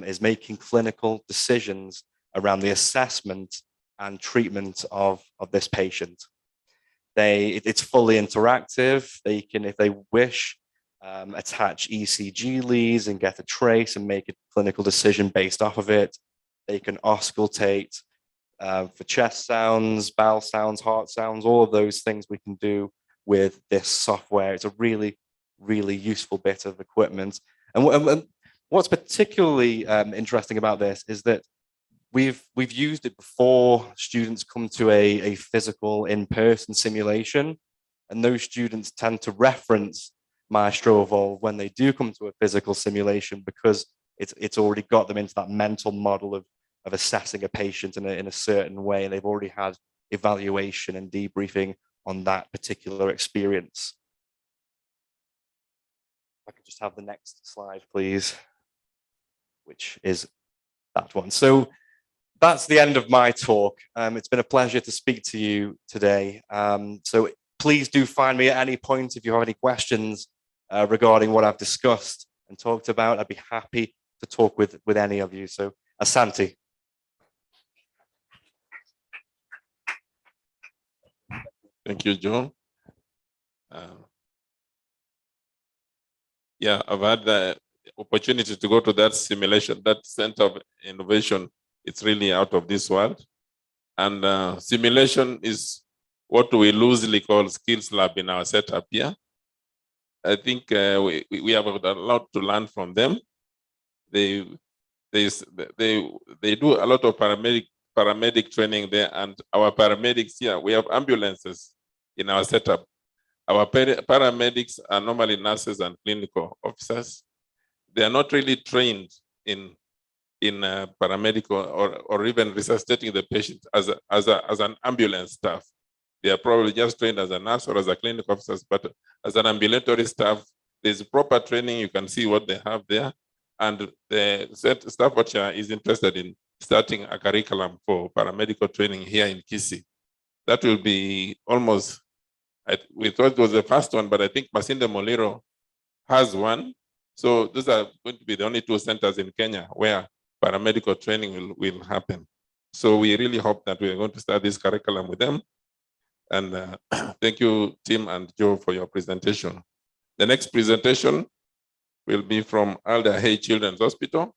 [SPEAKER 4] is making clinical decisions around the assessment and treatment of this patient. It's fully interactive. They can, if they wish, attach ECG leads and get a trace and make a clinical decision based off of it. They can auscultate for chest sounds, bowel sounds, heart sounds, all of those things we can do with this software. It's a really, really useful bit of equipment. And what's particularly interesting about this is that we've used it before students come to a physical in-person simulation, and those students tend to reference Maestro Evolve when they do come to a physical simulation, because it's already got them into that mental model of assessing a patient in a certain way, and they've already had evaluation and debriefing on that particular experience. If I could just have the next slide, please, which is that one. So that's the end of my talk. It's been a pleasure to speak to you today. So please do find me at any point if you have any questions regarding what I've discussed and talked about. I'd be happy to talk with any of you. So Asante.
[SPEAKER 2] Thank you, John. Yeah, I've had the opportunity to go to that simulation, that center of innovation. It's really out of this world. And simulation is what we loosely call skills lab in our setup here. I think we have a lot to learn from them. They do a lot of paramedic training there, and our paramedics here, we have ambulances in our setup. Our paramedics are normally nurses and clinical officers. They are not really trained in paramedical or even resuscitating the patient as an ambulance staff. They are probably just trained as a nurse or as a clinical officers, but as an ambulatory staff, there's proper training. You can see what they have there. And the staff watcher is interested in starting a curriculum for paramedical training here in Kisii. That will be almost, we thought it was the first one, but I think Masinde Muliro has one. So those are going to be the only 2 centers in Kenya where paramedical training will happen. So we really hope that we are going to start this curriculum with them. And thank you, Tim and Joe, for your presentation. The next presentation will be from Alder Hay Children's Hospital.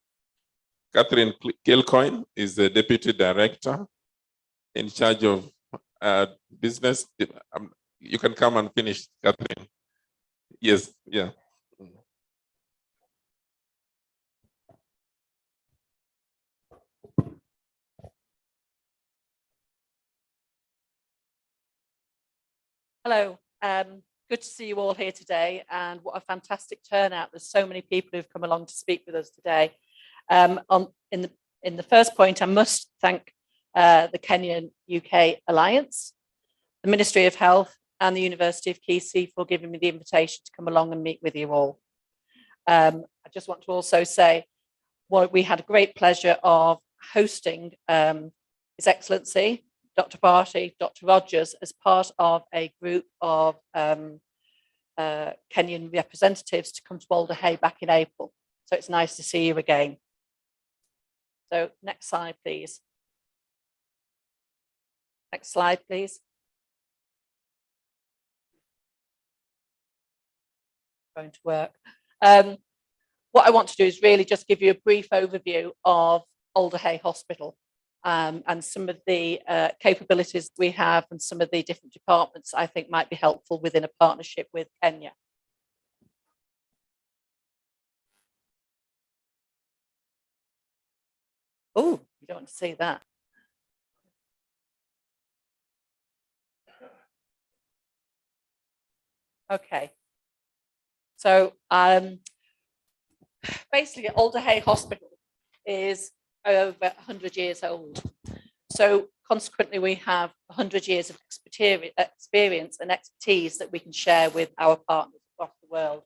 [SPEAKER 2] Catherine Kilcoyne is the Deputy Director in charge of business. You can come and finish, Catherine. Yes, yeah.
[SPEAKER 6] Hello, good to see you all here today, and what a fantastic turnout. There's so many people who've come along to speak with us today. In the first point, I must thank the Kenyan UK Alliance, the Ministry of Health, and the University of Kisii for giving me the invitation to come along and meet with you all. I just want to also say, we had a great pleasure of hosting His Excellency Dr. Barty, Dr. Rogers, as part of a group of Kenyan representatives to come to Alder Hay back in April. So it's nice to see you again. So next slide, please. Next slide, please. Going to work. What I want to do is really just give you a brief overview of Alder Hay Hospital. And some of the capabilities we have and some of the different departments I think might be helpful within a partnership with Kenya. Oh, you don't want to see that. Okay. So basically Alder Hay Hospital is over 100 years old. So consequently, we have 100 years of experience and expertise that we can share with our partners across the world.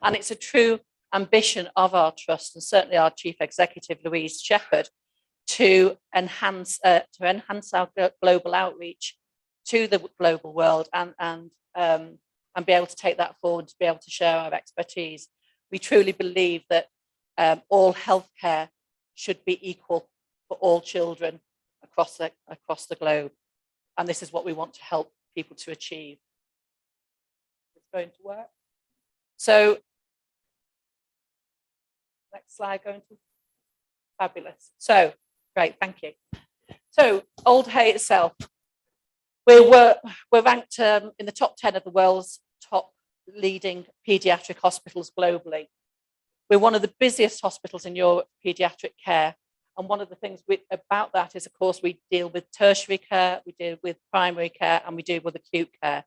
[SPEAKER 6] And it's a true ambition of our trust, and certainly our Chief Executive, Louise Shepherd, to enhance our global outreach to the global world and be able to take that forward, to be able to share our expertise. We truly believe that all healthcare should be equal for all children across the globe. And this is what we want to help people to achieve. It's going to work. So Next slide, going to fabulous. So, great, thank you. So, Old Hay itself, we're ranked in the top 10 of the world's top leading paediatric hospitals globally. We're one of the busiest hospitals in Europe for paediatric care. And one of the things about that is, of course, we deal with tertiary care, we deal with primary care, and we deal with acute care.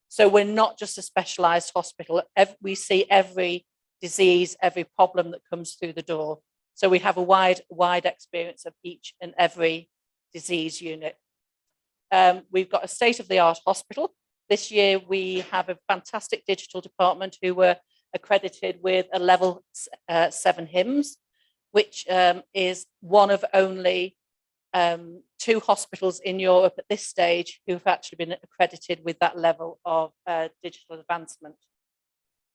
[SPEAKER 6] So we're not just a specialised hospital. We see every disease, every problem that comes through the door. So we have a wide experience of each and every disease unit. We've got a state-of-the-art hospital. This year, we have a fantastic digital department who were accredited with a level 7 HIMSS, which is one of only 2 hospitals in Europe at this stage who have actually been accredited with that level of digital advancement.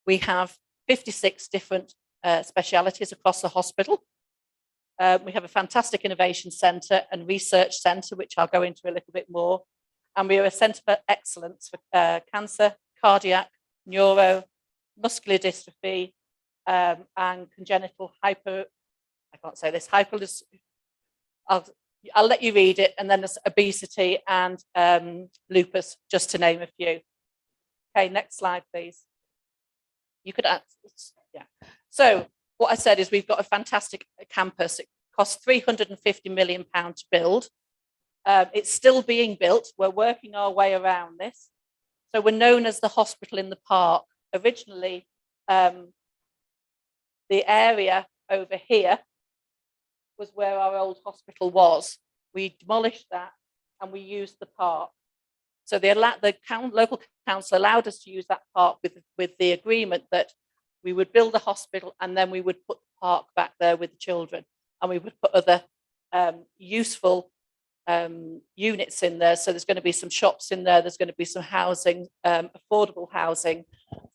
[SPEAKER 6] We have 56 different specialities across the hospital. We have a fantastic innovation centre and research centre, which I'll go into a little bit more. And we are a centre for excellence for cancer, cardiac, neuro, muscular dystrophy, and congenital I'll let you read it, and then there's obesity and lupus, just to name a few. Okay, next slide, please. You could add, yeah. So what I said is we've got a fantastic campus. It cost £350 million to build. It's still being built. We're working our way around this. So we're known as the hospital in the park. Originally, the area over here was where our old hospital was. We demolished that and we used the park. So the local council allowed us to use that park with the agreement that we would build a hospital and then we would put the park back there with the children, and we would put other useful units in there. So there's going to be some shops in there, there's going to be some housing, affordable housing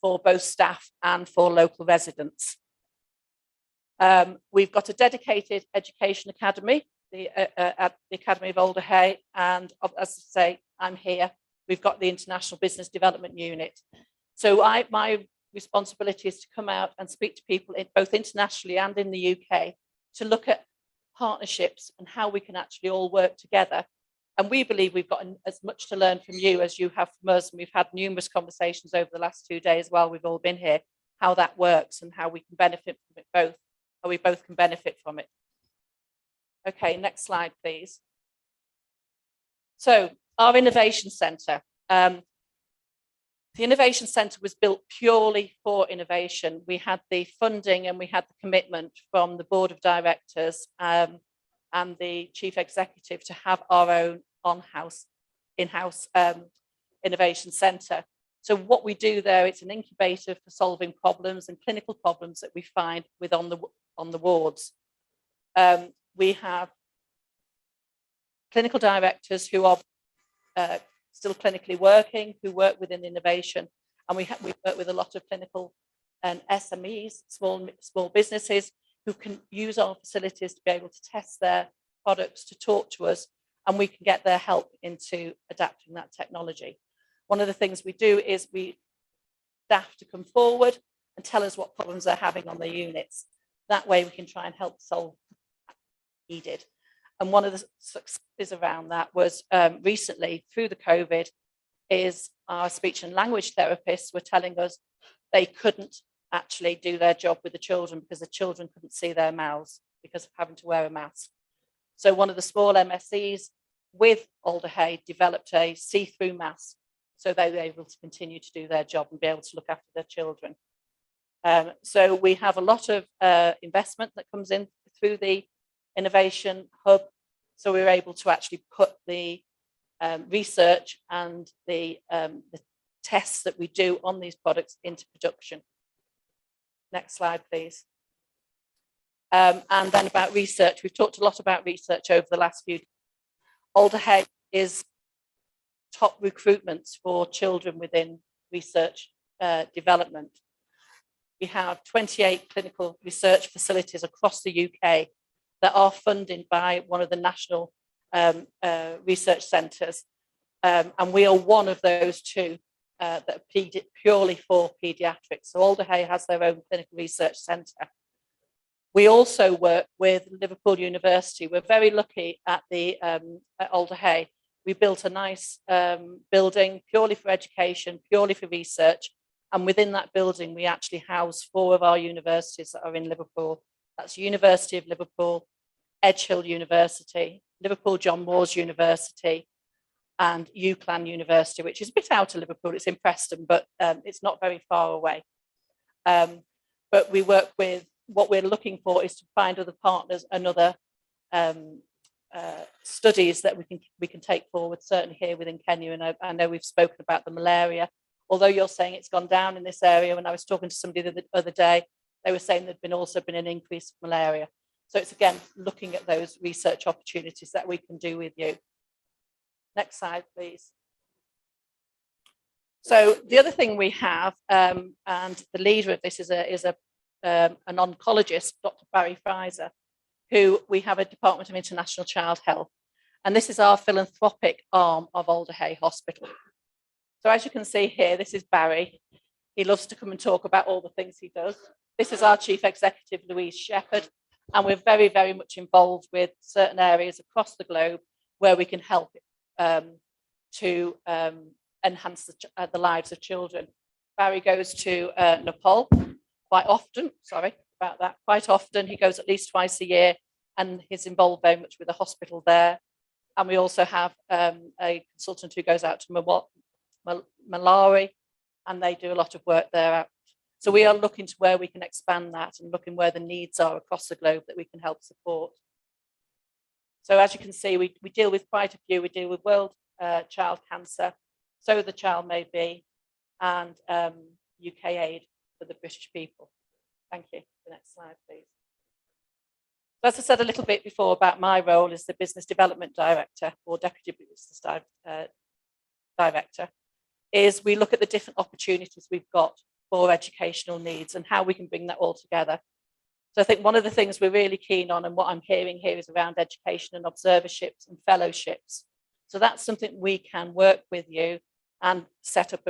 [SPEAKER 6] for both staff and for local residents. We've got a dedicated education academy, at the Academy of Old Hay, and as I say, I'm here. We've got the International Business Development Unit. So my responsibility is to come out and speak to people both internationally and in the UK to look at partnerships and how we can actually all work together. And we believe we've got as much to learn from you as you have from us. And we've had numerous conversations over the last 2 days while we've all been here, how that works and how we can benefit from it both, how we both can benefit from it. Okay, next slide, please. So our innovation centre. The Innovation Centre was built purely for innovation. We had the funding and we had the commitment from the Board of Directors and the Chief Executive to have our own in-house innovation centre. So what we do there, it's an incubator for solving problems and clinical problems that we find on the wards. We have clinical directors who are still clinically working, who work within innovation, and we work with a lot of clinical and SMEs, small businesses, who can use our facilities to be able to test their products, to talk to us, and we can get their help into adapting that technology. One of the things we do is we staff to come forward and tell us what problems they're having on their units. That way we can try and help solve needed. And one of the successes around that was recently through the COVID is our speech and language therapists were telling us they couldn't actually do their job with the children because the children couldn't see their mouths because of having to wear a mask. So one of the small MSCs with Alder Hay developed a see-through mask so they were able to continue to do their job and be able to look after their children. So we have a lot of investment that comes in through the Innovation Hub. So we were able to actually put the research and the tests that we do on these products into production. Next slide, please. And then about research. We've talked a lot about research over the last few days. Alder Hay is top recruitment for children within research development. We have 28 clinical research facilities across the UK that are funded by one of the national research centres. And we are one of those 2 that are purely for paediatrics. So Alder Hay has their own clinical research centre. We also work with Liverpool University. We're very lucky at Alderhay. We built a nice building purely for education, purely for research. And within that building, we actually house 4 of our universities that are in Liverpool. That's University of Liverpool, Edge Hill University, Liverpool John Moores University, and UCLan University, which is a bit out of Liverpool. It's in Preston, but it's not very far away. But we work with, what we're looking for is to find other partners and other studies that we can take forward, certainly here within Kenya. And I know we've spoken about the malaria. Although you're saying it's gone down in this area, when I was talking to somebody the other day, they were saying there'd also been an increase of malaria. So it's again looking at those research opportunities that we can do with you. Next slide, please. So the other thing we have, and the leader of this is an oncologist, Dr. Barry Fraser, who we have a Department of International Child Health. And this is our philanthropic arm of Alderhay Hospital. So as you can see here, this is Barry. He loves to come and talk about all the things he does. This is our Chief Executive, Louise Shepherd, and we're very, very much involved with certain areas across the globe where we can help to enhance the lives of children. Barry goes to Nepal quite often, sorry about that, quite often. He goes at least twice a year, and he's involved very much with the hospital there. And we also have a consultant who goes out to Malawi, and they do a lot of work there. So we are looking to where we can expand that and looking where the needs are across the globe that we can help support. So as you can see, we deal with quite a few. We deal with World Child Cancer, So the Child May Be, and UK Aid for the British people. Thank you. The next slide, please. So as I said a little bit before about my role as the Business Development Director or Deputy Business Director, is we look at the different opportunities we've got for educational needs and how we can bring that all together. So I think one of the things we're really keen on, and what I'm hearing here, is around education and observerships and fellowships. So that's something we can work with you and set up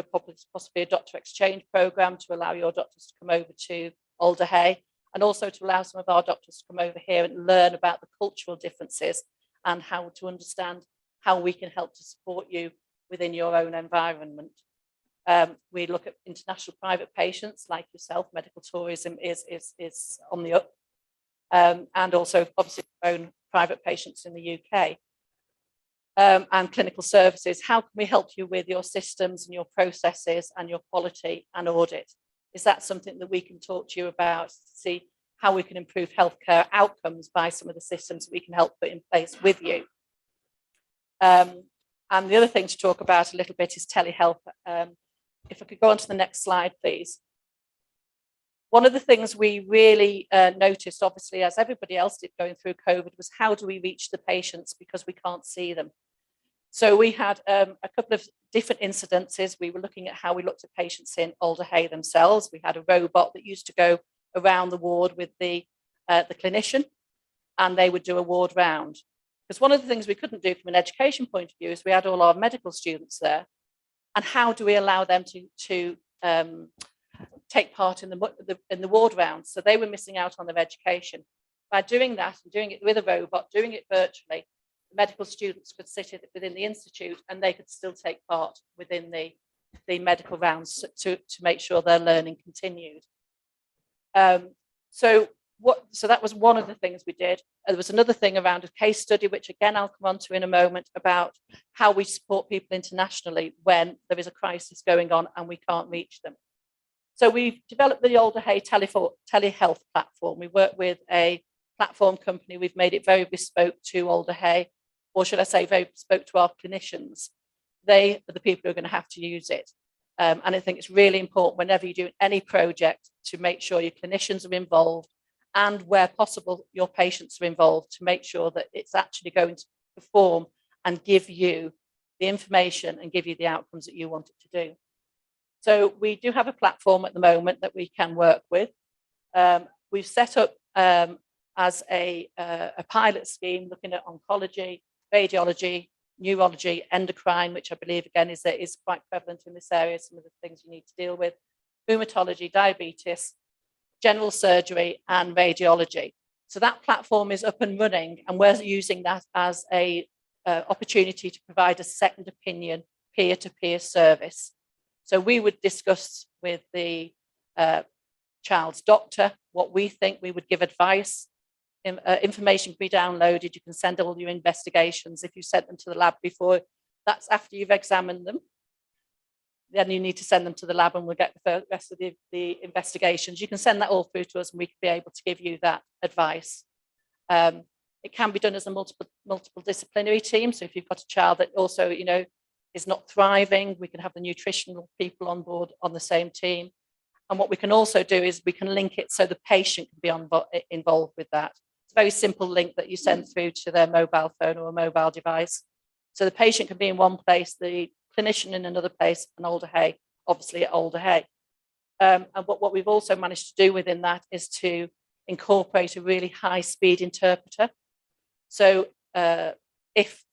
[SPEAKER 6] possibly a doctor exchange program to allow your doctors to come over to Alderhay, and also to allow some of our doctors to come over here and learn about the cultural differences and how to understand how we can help to support you within your own environment. We look at international private patients like yourself. Medical tourism is on the up, and also obviously our own private patients in the UK, and clinical services. How can we help you with your systems and your processes and your quality and audit? Is that something that we can talk to you about to see how we can improve healthcare outcomes by some of the systems that we can help put in place with you? And the other thing to talk about a little bit is telehealth. If I could go on to the next slide, please. One of the things we really noticed, obviously, as everybody else did going through COVID, was how do we reach the patients because we can't see them. So we had a couple of different incidences. We were looking at how we looked at patients in Alderhay themselves. We had a robot that used to go around the ward with the clinician, and they would do a ward round. Because one of the things we couldn't do from an education point of view is we had all our medical students there, and how do we allow them to take part in the ward round? So they were missing out on their education. By doing that and doing it with a robot, doing it virtually, the medical students could sit within the institute and they could still take part within the medical rounds to make sure their learning continued. So that was one of the things we did. There was another thing around a case study, which again I'll come on to in a moment, about how we support people internationally when there is a crisis going on and we can't reach them. So we've developed the Alderhay telehealth platform. We work with a platform company. We've made it very bespoke to Alderhay, or should I say very bespoke to our clinicians. They are the people who are going to have to use it. And I think it's really important whenever you do any project to make sure your clinicians are involved, and where possible, your patients are involved, to make sure that it's actually going to perform and give you the information and give you the outcomes that you want it to do. So we do have a platform at the moment that we can work with. We've set up as a pilot scheme looking at oncology, radiology, neurology, endocrine, which I believe again is quite prevalent in this area, some of the things you need to deal with, rheumatology, diabetes, general surgery and radiology. So that platform is up and running, and we're using that as a opportunity to provide a second opinion peer-to-peer service. So we would discuss with the child's doctor what we think. We would give advice. Information can be downloaded. You can send all your investigations. If you sent them to the lab before, that's after you've examined them. Then you need to send them to the lab and we'll get the rest of the investigations. You can send that all through to us and we can be able to give you that advice. It can be done as a multiple disciplinary team. So if you've got a child that also, is not thriving, we can have the nutritional people on board on the same team. And what we can also do is we can link it so the patient can be involved with that. It's a very simple link that you send through to their mobile phone or a mobile device. So the patient can be in one place, the clinician in another place, and Alder Hey, obviously at Alder Hey. And what we've also managed to do within that is to incorporate a really high-speed interpreter. So if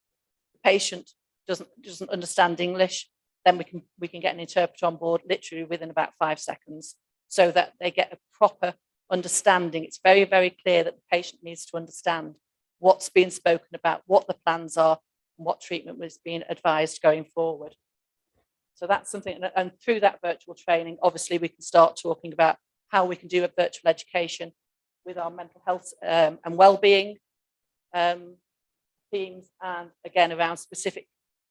[SPEAKER 6] the patient doesn't understand English, then we can get an interpreter on board literally within about 5 seconds, so that they get a proper understanding. It's very, very clear that the patient needs to understand what's being spoken about, what the plans are, and what treatment was being advised going forward. So that's something, and through that virtual training, obviously we can start talking about how we can do a virtual education with our mental health and well-being teams, and again around specific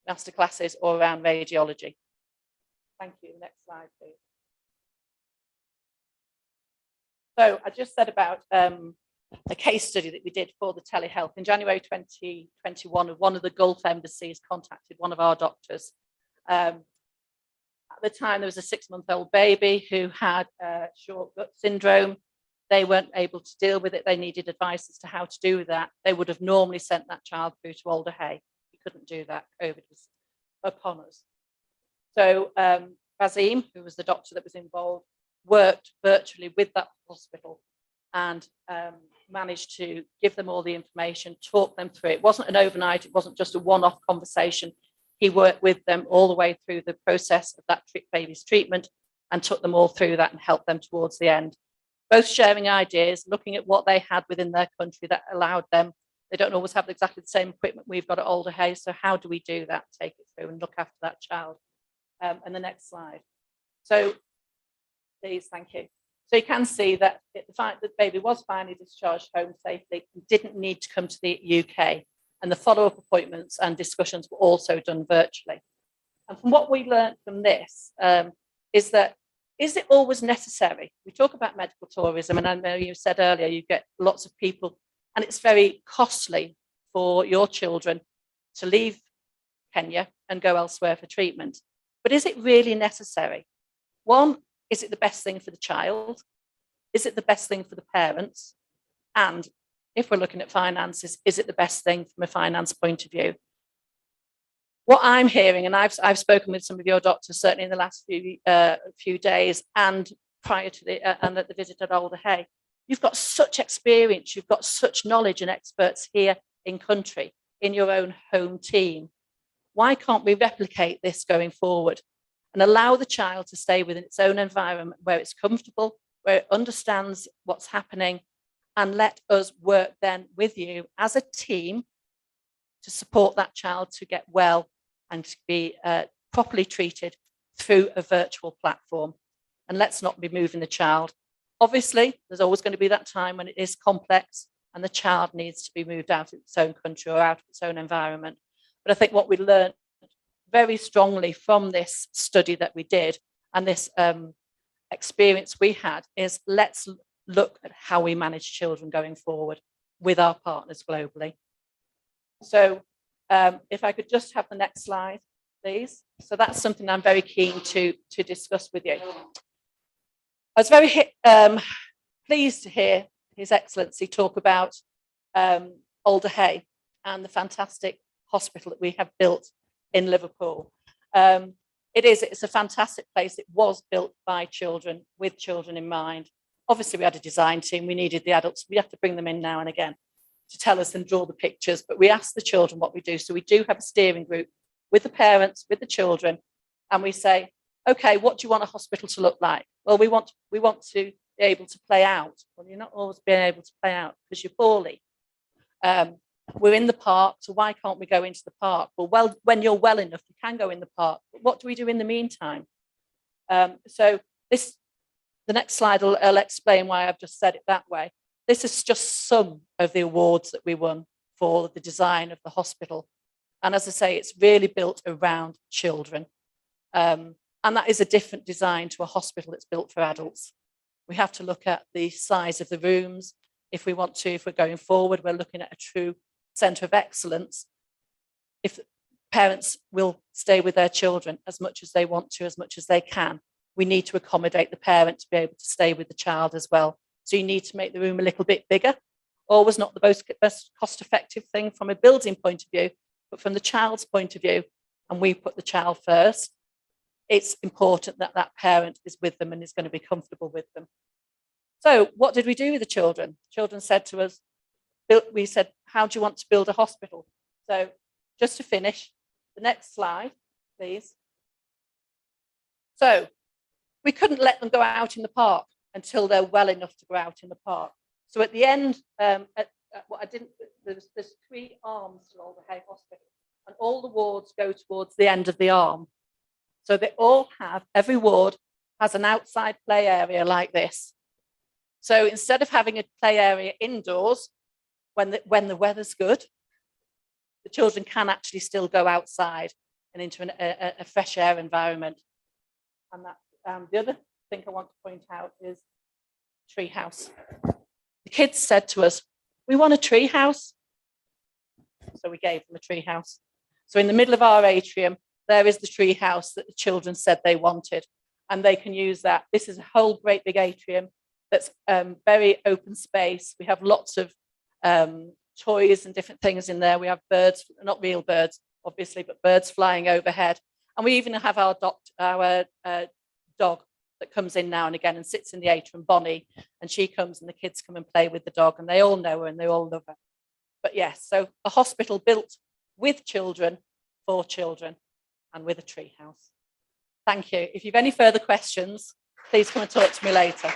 [SPEAKER 6] masterclasses or around radiology. Thank you. Next slide, please. So I just said about a case study that we did for the telehealth in January 2021. One of the Gulf embassies contacted one of our doctors. At the time, there was a 6-month-old baby who had short gut syndrome. They weren't able to deal with it. They needed advice as to how to do that. They would have normally sent that child through to Alder Hey. We couldn't do that. COVID was upon us. So Bazim, who was the doctor that was involved, worked virtually with that hospital and managed to give them all the information, talk them through it. It wasn't an overnight, it wasn't just a one-off conversation. He worked with them all the way through the process of that baby's treatment and took them all through that and helped them towards the end. Both sharing ideas, looking at what they had within their country that allowed them. They don't always have exactly the same equipment we've got at Alder Hey, so how do we do that, take it through and look after that child? And the next slide. So please, thank you. So you can see that the baby was finally discharged home safely and didn't need to come to the UK. And the follow-up appointments and discussions were also done virtually. And from what we learned from this is that, is it always necessary? We talk about medical tourism, and I know you said earlier, you get lots of people, and it's very costly for your children to leave Kenya and go elsewhere for treatment. But is it really necessary? One, is it the best thing for the child? Is it the best thing for the parents? And if we're looking at finances, is it the best thing from a finance point of view? What I'm hearing, and I've spoken with some of your doctors certainly in the last few days and prior to and at the visit at Alder Hey, you've got such experience, you've got such knowledge and experts here in country, in your own home team. Why can't we replicate this going forward and allow the child to stay within its own environment where it's comfortable, where it understands what's happening, and let us work then with you as a team to support that child to get well and to be properly treated through a virtual platform. And let's not be moving the child. Obviously, there's always going to be that time when it is complex and the child needs to be moved out of its own country or out of its own environment. But I think what we learned very strongly from this study that we did and this experience we had is let's look at how we manage children going forward with our partners globally. So if I could just have the next slide, please. So that's something I'm very keen to discuss with you. I was very pleased to hear His Excellency talk about Alder Hey and the fantastic hospital that we have built in Liverpool. It's a fantastic place. It was built by children, with children in mind. Obviously, we had a design team. We needed the adults. We have to bring them in now and again to tell us and draw the pictures, but we ask the children what we do. So we do have a steering group with the parents, with the children, and we say, okay, what do you want a hospital to look like? Well, we want to be able to play out. Well, you're not always being able to play out because you're poorly. We're in the park, so why can't we go into the park? Well, when you're well enough, you can go in the park. But what do we do in the meantime? So the next slide will explain why I've just said it that way. This is just some of the awards that we won for the design of the hospital. And as I say, it's really built around children. And that is a different design to a hospital that's built for adults. We have to look at the size of the rooms. If we're going forward, we're looking at a true centre of excellence. If parents will stay with their children as much as they want to, as much as they can, we need to accommodate the parent to be able to stay with the child as well. So you need to make the room a little bit bigger. Always not the best cost-effective thing from a building point of view, but from the child's point of view, and we put the child first, it's important that that parent is with them and is going to be comfortable with them. So what did we do with the children? Children said to us, we said, how do you want to build a hospital? So just to finish, the next slide, please. So we couldn't let them go out in the park until they're well enough to go out in the park. So at the end, there's 3 arms to Alder Hey Hospital, and all the wards go towards the end of the arm. So they all have, every ward has an outside play area like this. So instead of having a play area indoors, when the weather's good, the children can actually still go outside and into a fresh air environment. And that, the other thing I want to point out is treehouse. The kids said to us, we want a treehouse. So we gave them a treehouse. So in the middle of our atrium, there is the treehouse that the children said they wanted, and they can use that. This is a whole great big atrium that's very open space. We have lots of toys and different things in there. We have birds, not real birds, obviously, but birds flying overhead. And we even have our dog that comes in now and again and sits in the atrium, Bonnie, and she comes and the kids come and play with the dog, and they all know her and they all love her. But yes, so a hospital built with children, for children, and with a tree house. Thank you. If you've any further questions, please come and talk to me later.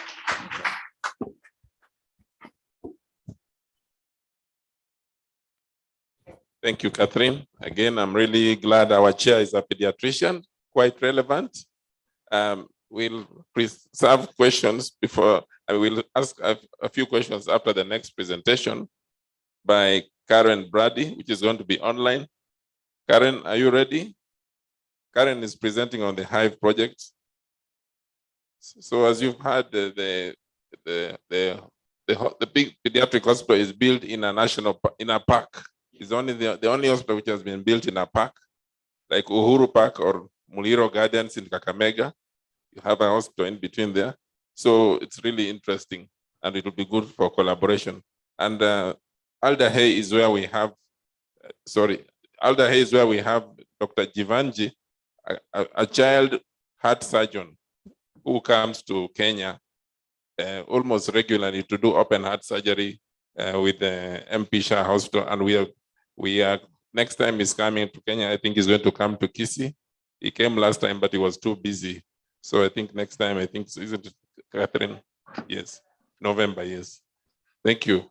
[SPEAKER 2] Thank you, Catherine. Again, I'm really glad our chair is a pediatrician, quite relevant. We'll reserve questions before, I will ask a few questions after the next presentation by Karen Brady, which is going to be online. Karen, are you ready? Karen is presenting on the Hive project. So as you've heard, the big pediatric hospital is built in a park. It's only the only hospital which has been built in a park, like Uhuru Park or Muliro Gardens in Kakamega. You have a hospital in between there. So it's really interesting and it will be good for collaboration. And Alder Hey is where we have, Alder Hey is where we have Dr. Jivanji, a child heart surgeon who comes to Kenya almost regularly to do open heart surgery with the MP Shah Hospital. And we are next time he's coming to Kenya, I think he's going to come to Kisii. He came last time, but he was too busy. So I think next time, isn't it, Catherine? Yes, November, yes. Thank you.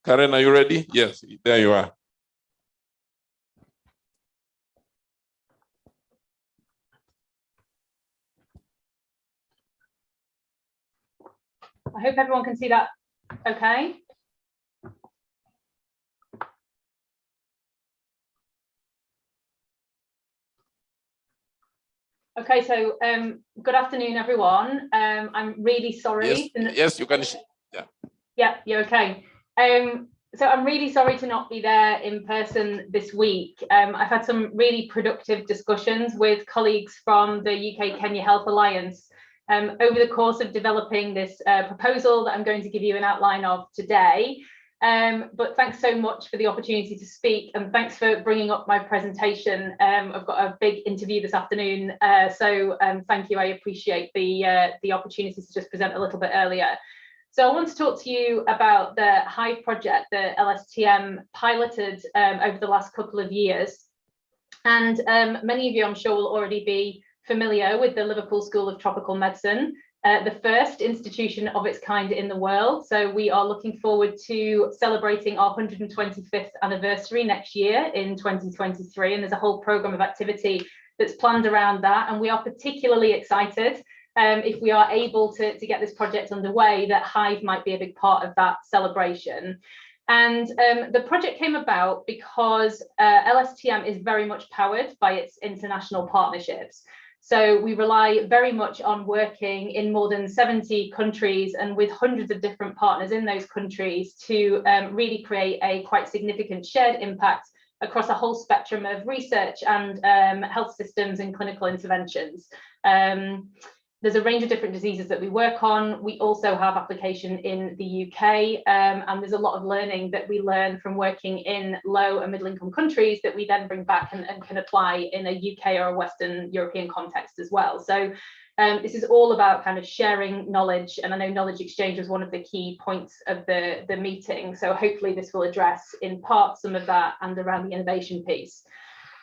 [SPEAKER 2] Karen, are you ready? Yes, there you are.
[SPEAKER 7] I hope everyone can see that okay. Okay, so good afternoon, everyone. I'm really sorry.
[SPEAKER 2] Yes, you can. Yeah.
[SPEAKER 7] Yeah, you're okay. So I'm really sorry to not be there in person this week. I've had some really productive discussions with colleagues from the UK Kenya Health Alliance over the course of developing this proposal that I'm going to give you an outline of today. But thanks so much for the opportunity to speak, and thanks for bringing up my presentation. I've got a big interview this afternoon, so thank you. I appreciate the opportunity to just present a little bit earlier. So I want to talk to you about the Hive project that LSTM piloted over the last couple of years. And many of you, I'm sure, will already be familiar with the Liverpool School of Tropical Medicine. the first institution of its kind in the world. So we are looking forward to celebrating our 125th anniversary next year in 2023. And there's a whole program of activity that's planned around that. And we are particularly excited if we are able to get this project underway, that Hive might be a big part of that celebration. And the project came about because LSTM is very much powered by its international partnerships. So we rely very much on working in more than 70 countries and with hundreds of different partners in those countries to really create a quite significant shared impact across a whole spectrum of research and health systems and clinical interventions. There's a range of different diseases that we work on. We also have application in the UK, and there's a lot of learning that we learn from working in low and middle income countries that we then bring back and can apply in a UK or a Western European context as well. So this is all about kind of sharing knowledge, and I know knowledge exchange was one of the key points of the meeting. So hopefully this will address in part some of that and around the innovation piece.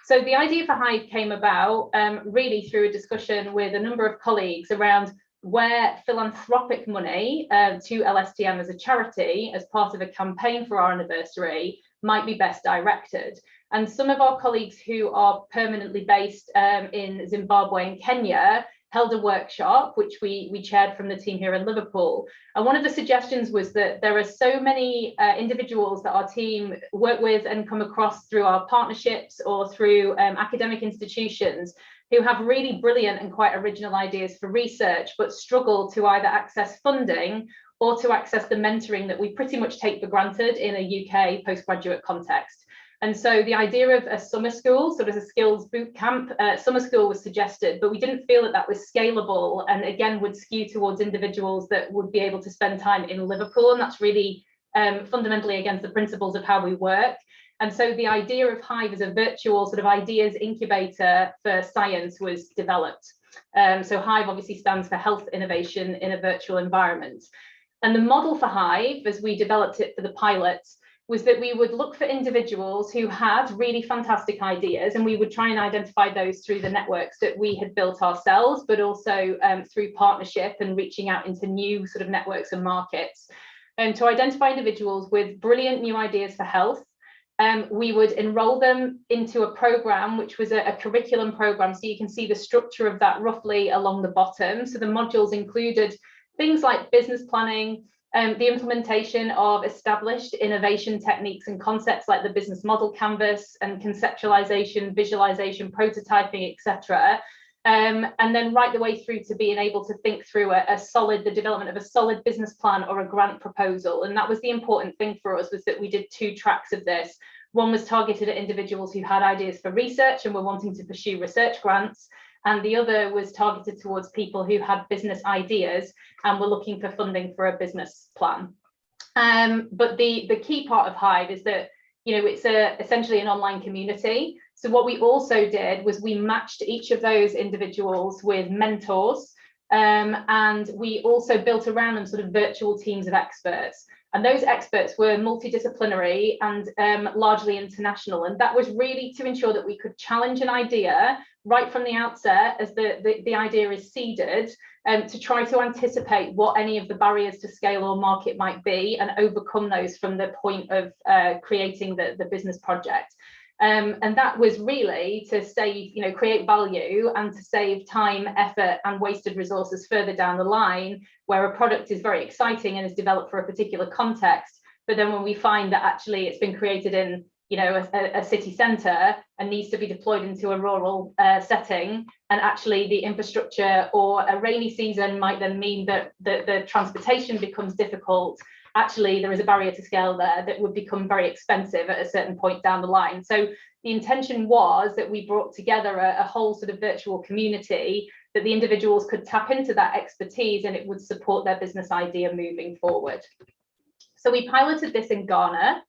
[SPEAKER 7] So the idea for Hive came about really through a discussion with a number of colleagues around where philanthropic money to LSTM as a charity, as part of a campaign for our anniversary, might be best directed. And some of our colleagues who are permanently based in Zimbabwe and Kenya held a workshop, which we chaired from the team here in Liverpool. And one of the suggestions was that there are so many individuals that our team work with and come across through our partnerships or through academic institutions who have really brilliant and quite original ideas for research, but struggle to either access funding or to access the mentoring that we pretty much take for granted in a UK postgraduate context. And so the idea of a summer school, sort of a skills boot camp, summer school was suggested, but we didn't feel that that was scalable and again would skew towards individuals that would be able to spend time in Liverpool. And that's really fundamentally against the principles of how we work. And so the idea of Hive as a virtual sort of ideas incubator for science was developed. So Hive obviously stands for health innovation in a virtual environment. And the model for Hive, as we developed it for the pilots, was that we would look for individuals who had really fantastic ideas, and we would try and identify those through the networks that we had built ourselves, but also through partnership and reaching out into new sort of networks and markets. And to identify individuals with brilliant new ideas for health, we would enroll them into a program, which was a curriculum program. So you can see the structure of that roughly along the bottom. So the modules included things like business planning, the implementation of established innovation techniques and concepts like the business model canvas and conceptualization, visualization, prototyping, etc. And then right the way through to being able to think through the development of a solid business plan or a grant proposal. And that was the important thing for us, was that we did 2 tracks of this. One was targeted at individuals who had ideas for research and were wanting to pursue research grants. And the other was targeted towards people who had business ideas and were looking for funding for a business plan. But the key part of Hive is that, you know, it's essentially an online community. So what we also did was we matched each of those individuals with mentors, and we also built around them sort of virtual teams of experts. And those experts were multidisciplinary and largely international. And that was really to ensure that we could challenge an idea right from the outset as the idea is seeded, to try to anticipate what any of the barriers to scale or market might be and overcome those from the point of creating the business project. And that was really to save, you know, create value and to save time, effort and wasted resources further down the line, where a product is very exciting and is developed for a particular context. But then when we find that actually it's been created in, you know, a city centre and needs to be deployed into a rural setting, and actually the infrastructure or a rainy season might then mean that the transportation becomes difficult, actually there is a barrier to scale there that would become very expensive at a certain point down the line. So the intention was that we brought together a whole sort of virtual community that the individuals could tap into that expertise and it would support their business idea moving forward. So we piloted this in Ghana.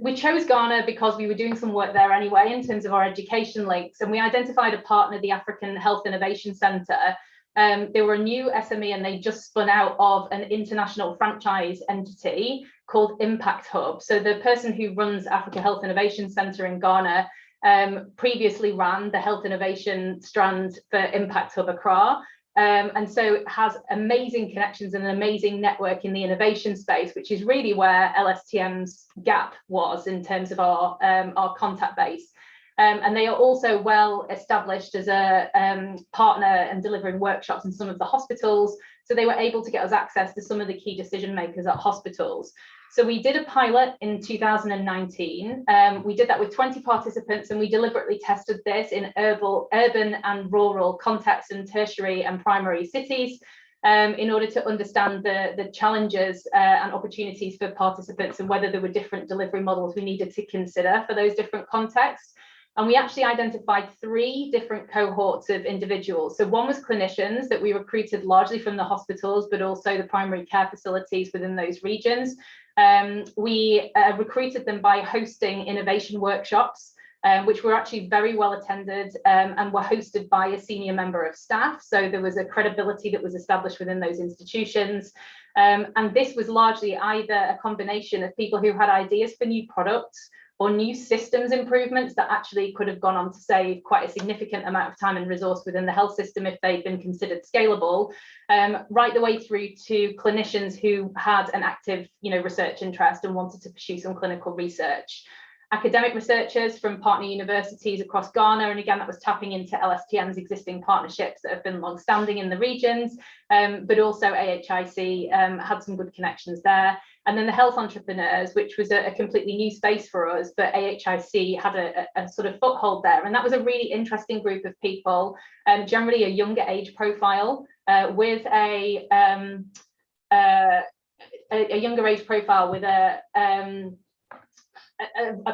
[SPEAKER 7] We chose Ghana because we were doing some work there anyway in terms of our education links, and we identified a partner, the African Health Innovation Centre. They were a new SME and they just spun out of an international franchise entity called Impact Hub. So the person who runs Africa Health Innovation Centre in Ghana previously ran the health innovation strand for Impact Hub Accra. And so it has amazing connections and an amazing network in the innovation space, which is really where LSTM's gap was in terms of our contact base. And they are also well established as a partner and delivering workshops in some of the hospitals. So they were able to get us access to some of the key decision makers at hospitals. So we did a pilot in 2019. We did that with 20 participants, and we deliberately tested this in urban and rural contexts in tertiary and primary cities in order to understand the challenges and opportunities for participants and whether there were different delivery models we needed to consider for those different contexts. And we actually identified 3 different cohorts of individuals. So one was clinicians that we recruited largely from the hospitals, but also the primary care facilities within those regions. We recruited them by hosting innovation workshops, which were actually very well attended and were hosted by a senior member of staff. So there was a credibility that was established within those institutions. And this was largely either a combination of people who had ideas for new products or new systems improvements that actually could have gone on to save quite a significant amount of time and resource within the health system if they'd been considered scalable, right the way through to clinicians who had an active, research interest and wanted to pursue some clinical research. Academic researchers from partner universities across Ghana, and again, that was tapping into LSTM's existing partnerships that have been long-standing in the regions, but also AHIC had some good connections there. And then the health entrepreneurs, which was a completely new space for us, but AHIC had a sort of foothold there. And that was a really interesting group of people, generally a younger age profile with a younger age profile with a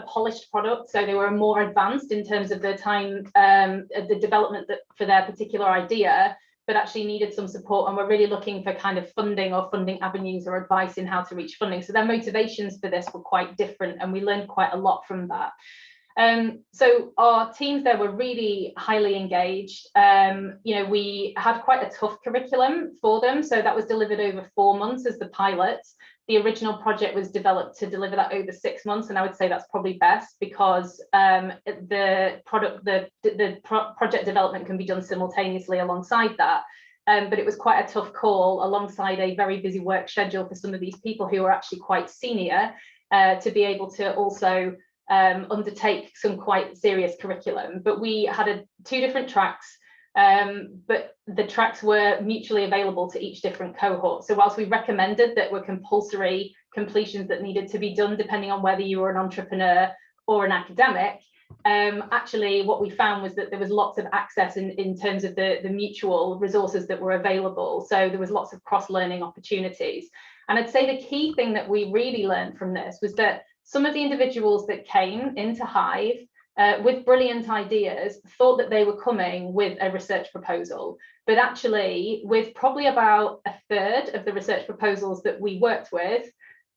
[SPEAKER 7] polished product. So they were more advanced in terms of the time, the development for their particular idea, but actually needed some support, and we're really looking for kind of funding or funding avenues or advice in how to reach funding. So their motivations for this were quite different, and we learned quite a lot from that. So our teams there were really highly engaged. We had quite a tough curriculum for them. So that was delivered over 4 months as the pilot. The original project was developed to deliver that over 6 months, and I would say that's probably best because the project development can be done simultaneously alongside that. But it was quite a tough call alongside a very busy work schedule for some of these people who are actually quite senior to be able to also undertake some quite serious curriculum. But we had 2 different tracks. But the tracks were mutually available to each different cohort. So whilst we recommended that were compulsory completions that needed to be done depending on whether you were an entrepreneur or an academic, actually what we found was that there was lots of access in terms of the mutual resources that were available. So there was lots of cross-learning opportunities. And I'd say the key thing that we really learned from this was that some of the individuals that came into Hive with brilliant ideas thought that they were coming with a research proposal, but actually with probably about 1/3 of the research proposals that we worked with,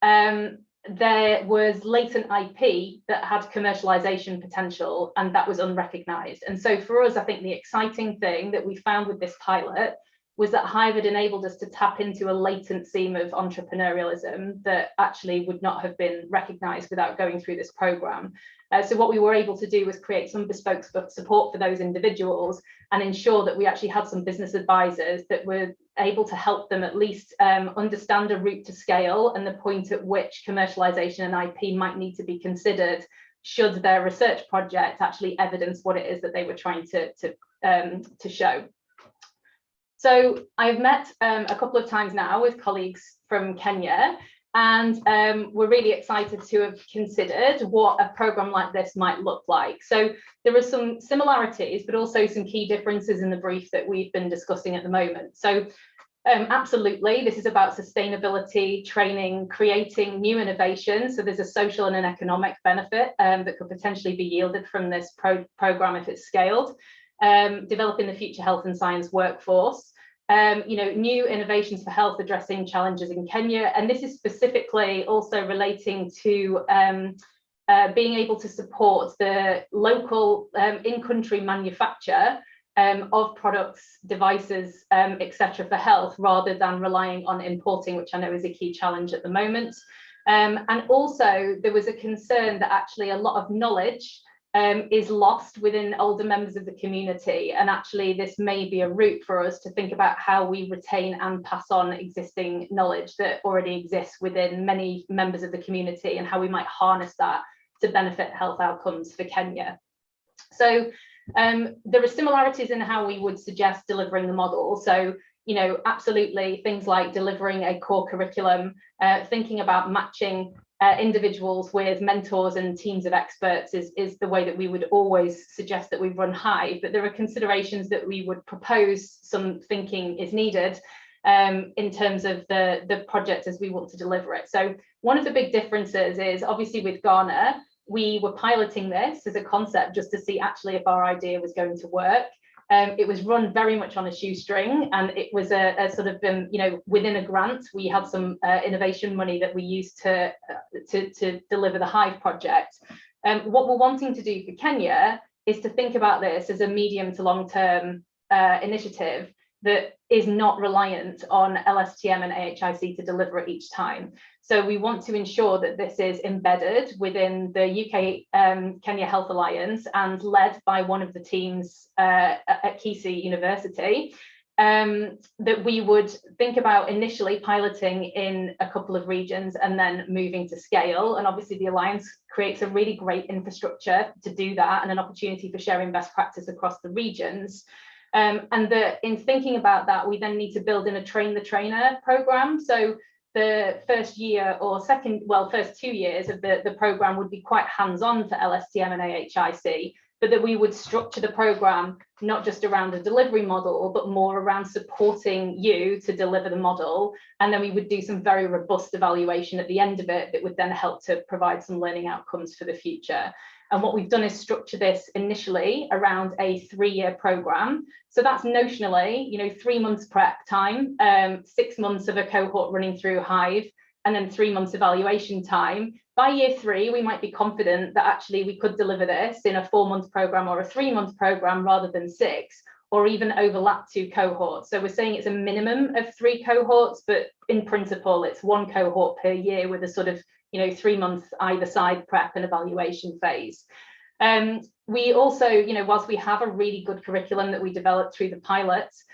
[SPEAKER 7] there was latent IP that had commercialization potential, and that was unrecognized. And so for us, I think the exciting thing that we found with this pilot was that Hive had enabled us to tap into a latent seam of entrepreneurialism that actually would not have been recognized without going through this program. So what we were able to do was create some bespoke support for those individuals and ensure that we actually had some business advisors that were able to help them at least understand a route to scale and the point at which commercialization and IP might need to be considered should their research project actually evidence what it is that they were trying to show. So I've met a couple of times now with colleagues from Kenya, and we're really excited to have considered what a program like this might look like. So there are some similarities, but also some key differences in the brief that we've been discussing at the moment. So absolutely, this is about sustainability, training, creating new innovations. So there's a social and an economic benefit that could potentially be yielded from this program if it's scaled. Developing the future health and science workforce, new innovations for health addressing challenges in Kenya. And this is specifically also relating to being able to support the local in-country manufacture of products, devices, etc. for health, rather than relying on importing, which I know is a key challenge at the moment. And also there was a concern that actually a lot of knowledge is lost within older members of the community. And actually, this may be a route for us to think about how we retain and pass on existing knowledge that already exists within many members of the community, and how we might harness that to benefit health outcomes for Kenya. So there are similarities in how we would suggest delivering the model. So, you know, absolutely things like delivering a core curriculum, thinking about matching individuals with mentors and teams of experts is the way that we would always suggest that we run Hive. But there are considerations that we would propose some thinking is needed in terms of the project as we want to deliver it. So one of the big differences is obviously with Ghana, we were piloting this as a concept just to see actually if our idea was going to work. It was run very much on a shoestring, and it was a sort of, you know, within a grant. We had some innovation money that we used to deliver the Hive project. What we're wanting to do for Kenya is to think about this as a medium to long-term initiative that is not reliant on LSTM and AHIC to deliver it each time. So we want to ensure that this is embedded within the UK Kenya Health Alliance and led by one of the teams at Kisii University, that we would think about initially piloting in a couple of regions and then moving to scale. And obviously the Alliance creates a really great infrastructure to do that, and an opportunity for sharing best practice across the regions. And in thinking about that, we then need to build in a train the trainer program. So the first year or first 2 years of the program would be quite hands-on for LSTM and AHIC, but that we would structure the program not just around a delivery model, but more around supporting you to deliver the model. And then we would do some very robust evaluation at the end of it that would then help to provide some learning outcomes for the future. And what we've done is structure this initially around a 3-year program. So that's notionally, you know, 3 months prep time, 6 months of a cohort running through Hive, and then 3 months evaluation time. By year 3, we might be confident that actually we could deliver this in a 4-month program or a 3-month program rather than 6, or even overlap 2 cohorts. So we're saying it's a minimum of 3 cohorts, but in principle, it's 1 cohort per year with a sort of, you know, 3 months either side prep and evaluation phase. We also, you know, whilst we have a really good curriculum that we developed through the pilots,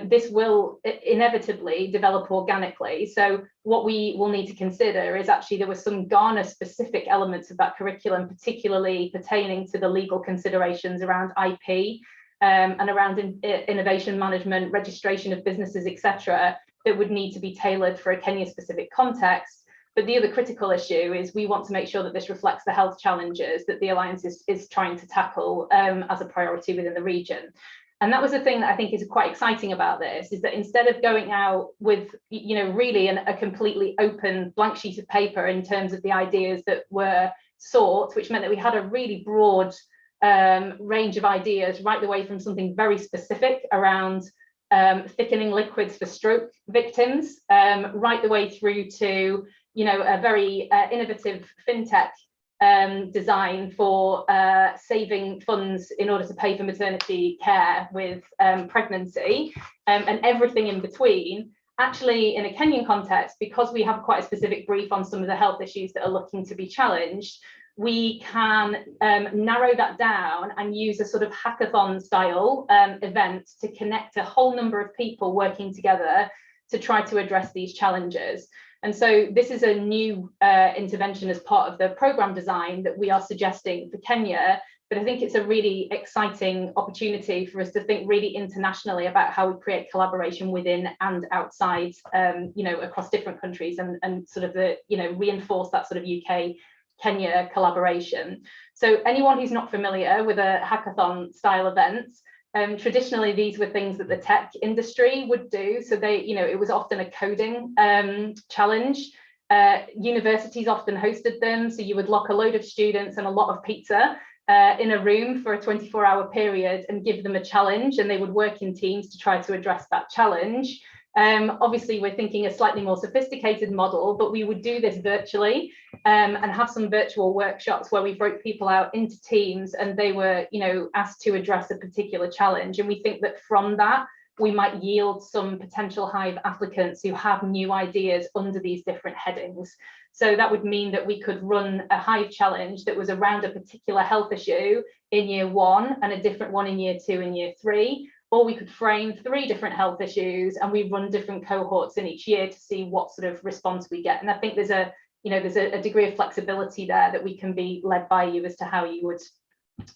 [SPEAKER 7] this will inevitably develop organically. So what we will need to consider is actually there were some Ghana specific elements of that curriculum, particularly pertaining to the legal considerations around IP and around innovation management, registration of businesses, etc., that would need to be tailored for a Kenya specific context. But the other critical issue is we want to make sure that this reflects the health challenges that the Alliance is trying to tackle as a priority within the region. And that was the thing that I think is quite exciting about this, is that instead of going out with, you know, really a completely open blank sheet of paper in terms of the ideas that were sought, which meant that we had a really broad range of ideas, right the way from something very specific around thickening liquids for stroke victims, right the way through to, you know, a very innovative fintech design for saving funds in order to pay for maternity care with pregnancy, and everything in between. Actually, in a Kenyan context, because we have quite a specific brief on some of the health issues that are looking to be challenged, we can narrow that down and use a sort of hackathon style event to connect a whole number of people working together to try to address these challenges. And so this is a new intervention as part of the program design that we are suggesting for Kenya, but I think it's a really exciting opportunity for us to think really internationally about how we create collaboration within and outside, you know, across different countries, and sort of the, you know, reinforce that sort of UK Kenya collaboration. So anyone who's not familiar with a hackathon style event, traditionally these were things that the tech industry would do. So they, you know, it was often a coding challenge. Universities often hosted them. So you would lock a load of students and a lot of pizza in a room for a 24-hour period and give them a challenge, and they would work in teams to try to address that challenge. Obviously, we're thinking a slightly more sophisticated model, but we would do this virtually and have some virtual workshops where we broke people out into teams and they were, you know, asked to address a particular challenge. And we think that from that, we might yield some potential Hive applicants who have new ideas under these different headings. So that would mean that we could run a Hive challenge that was around a particular health issue in year 1 and a different one in year 2 and year 3, or we could frame 3 different health issues and we run different cohorts in each year to see what sort of response we get. And I think there's a degree of flexibility there that we can be led by you as to how you would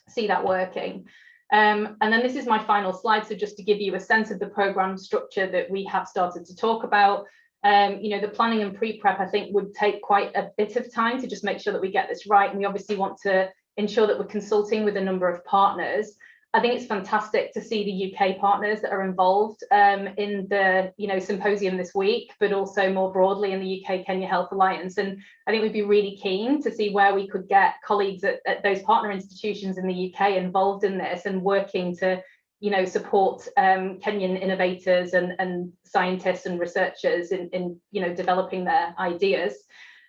[SPEAKER 7] see that working. And then this is my final slide. So just to give you a sense of the program structure that we have started to talk about, the planning and pre-prep, I think, would take quite a bit of time to just make sure that we get this right. And we obviously want to ensure that we're consulting with a number of partners. I think it's fantastic to see the UK partners that are involved in the symposium this week, but also more broadly in the UK Kenya Health Alliance. And I think we'd be really keen to see where we could get colleagues at those partner institutions in the UK involved in this and working to support Kenyan innovators and scientists and researchers in developing their ideas.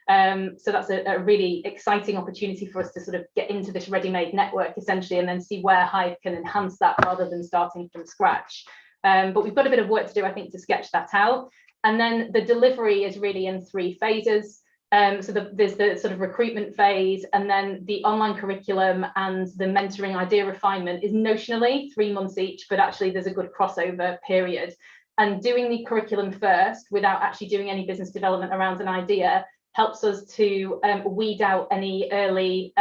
[SPEAKER 7] So that's a really exciting opportunity for us to sort of get into this ready-made network essentially, and then see where Hive can enhance that rather than starting from scratch. But we've got a bit of work to do, I think, to sketch that out. And then the delivery is really in 3 phases. So there's the sort of recruitment phase, and then the online curriculum and the mentoring idea refinement is notionally 3 months each, but actually there's a good crossover period. And doing the curriculum first without actually doing any business development around an idea helps us to weed out any early,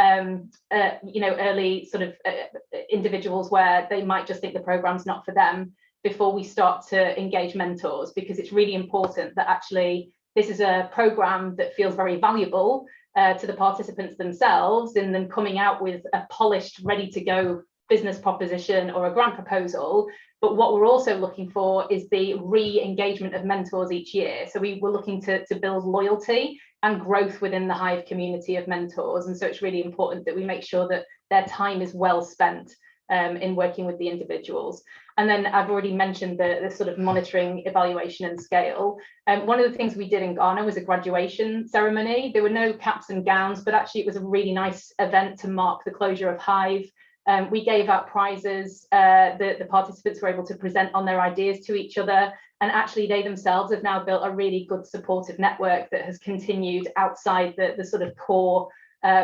[SPEAKER 7] individuals where they might just think the program's not for them before we start to engage mentors, because it's really important that actually this is a program that feels very valuable to the participants themselves, in them coming out with a polished, ready to go business proposition or a grant proposal. But what we're also looking for is the re-engagement of mentors each year. So we're looking to build loyalty and growth within the Hive community of mentors. And so it's really important that we make sure that their time is well spent in working with the individuals. And then I've already mentioned the sort of monitoring, evaluation and scale. One of the things we did in Ghana was a graduation ceremony. There were no caps and gowns, but actually it was a really nice event to mark the closure of Hive. We gave out prizes. The participants were able to present on their ideas to each other. And actually they themselves have now built a really good supportive network that has continued outside the sort of core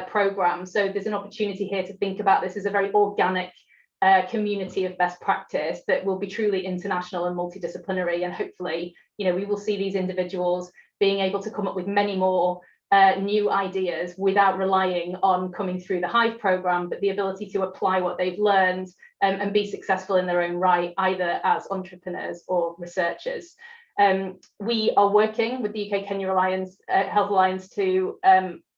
[SPEAKER 7] program. So there's an opportunity here to think about this as a very organic community of best practice that will be truly international and multidisciplinary. And hopefully, we will see these individuals being able to come up with many more new ideas without relying on coming through the Hive program, but the ability to apply what they've learned and be successful in their own right, either as entrepreneurs or researchers. We are working with the UK Kenya Health Alliance to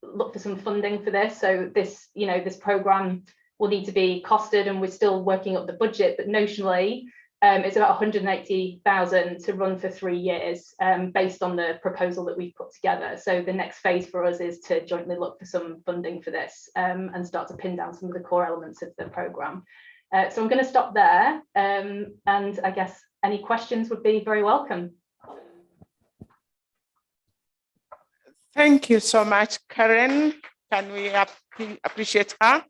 [SPEAKER 7] look for some funding for this. So this program will need to be costed, and we're still working up the budget, but notionally it's about 180,000 to run for 3 years based on the proposal that we've put together. So the next phase for us is to jointly look for some funding for this and start to pin down some of the core elements of the program. So I'm going to stop there, and I guess any questions would be very welcome.
[SPEAKER 8] Thank you so much, Karen. Can we appreciate her?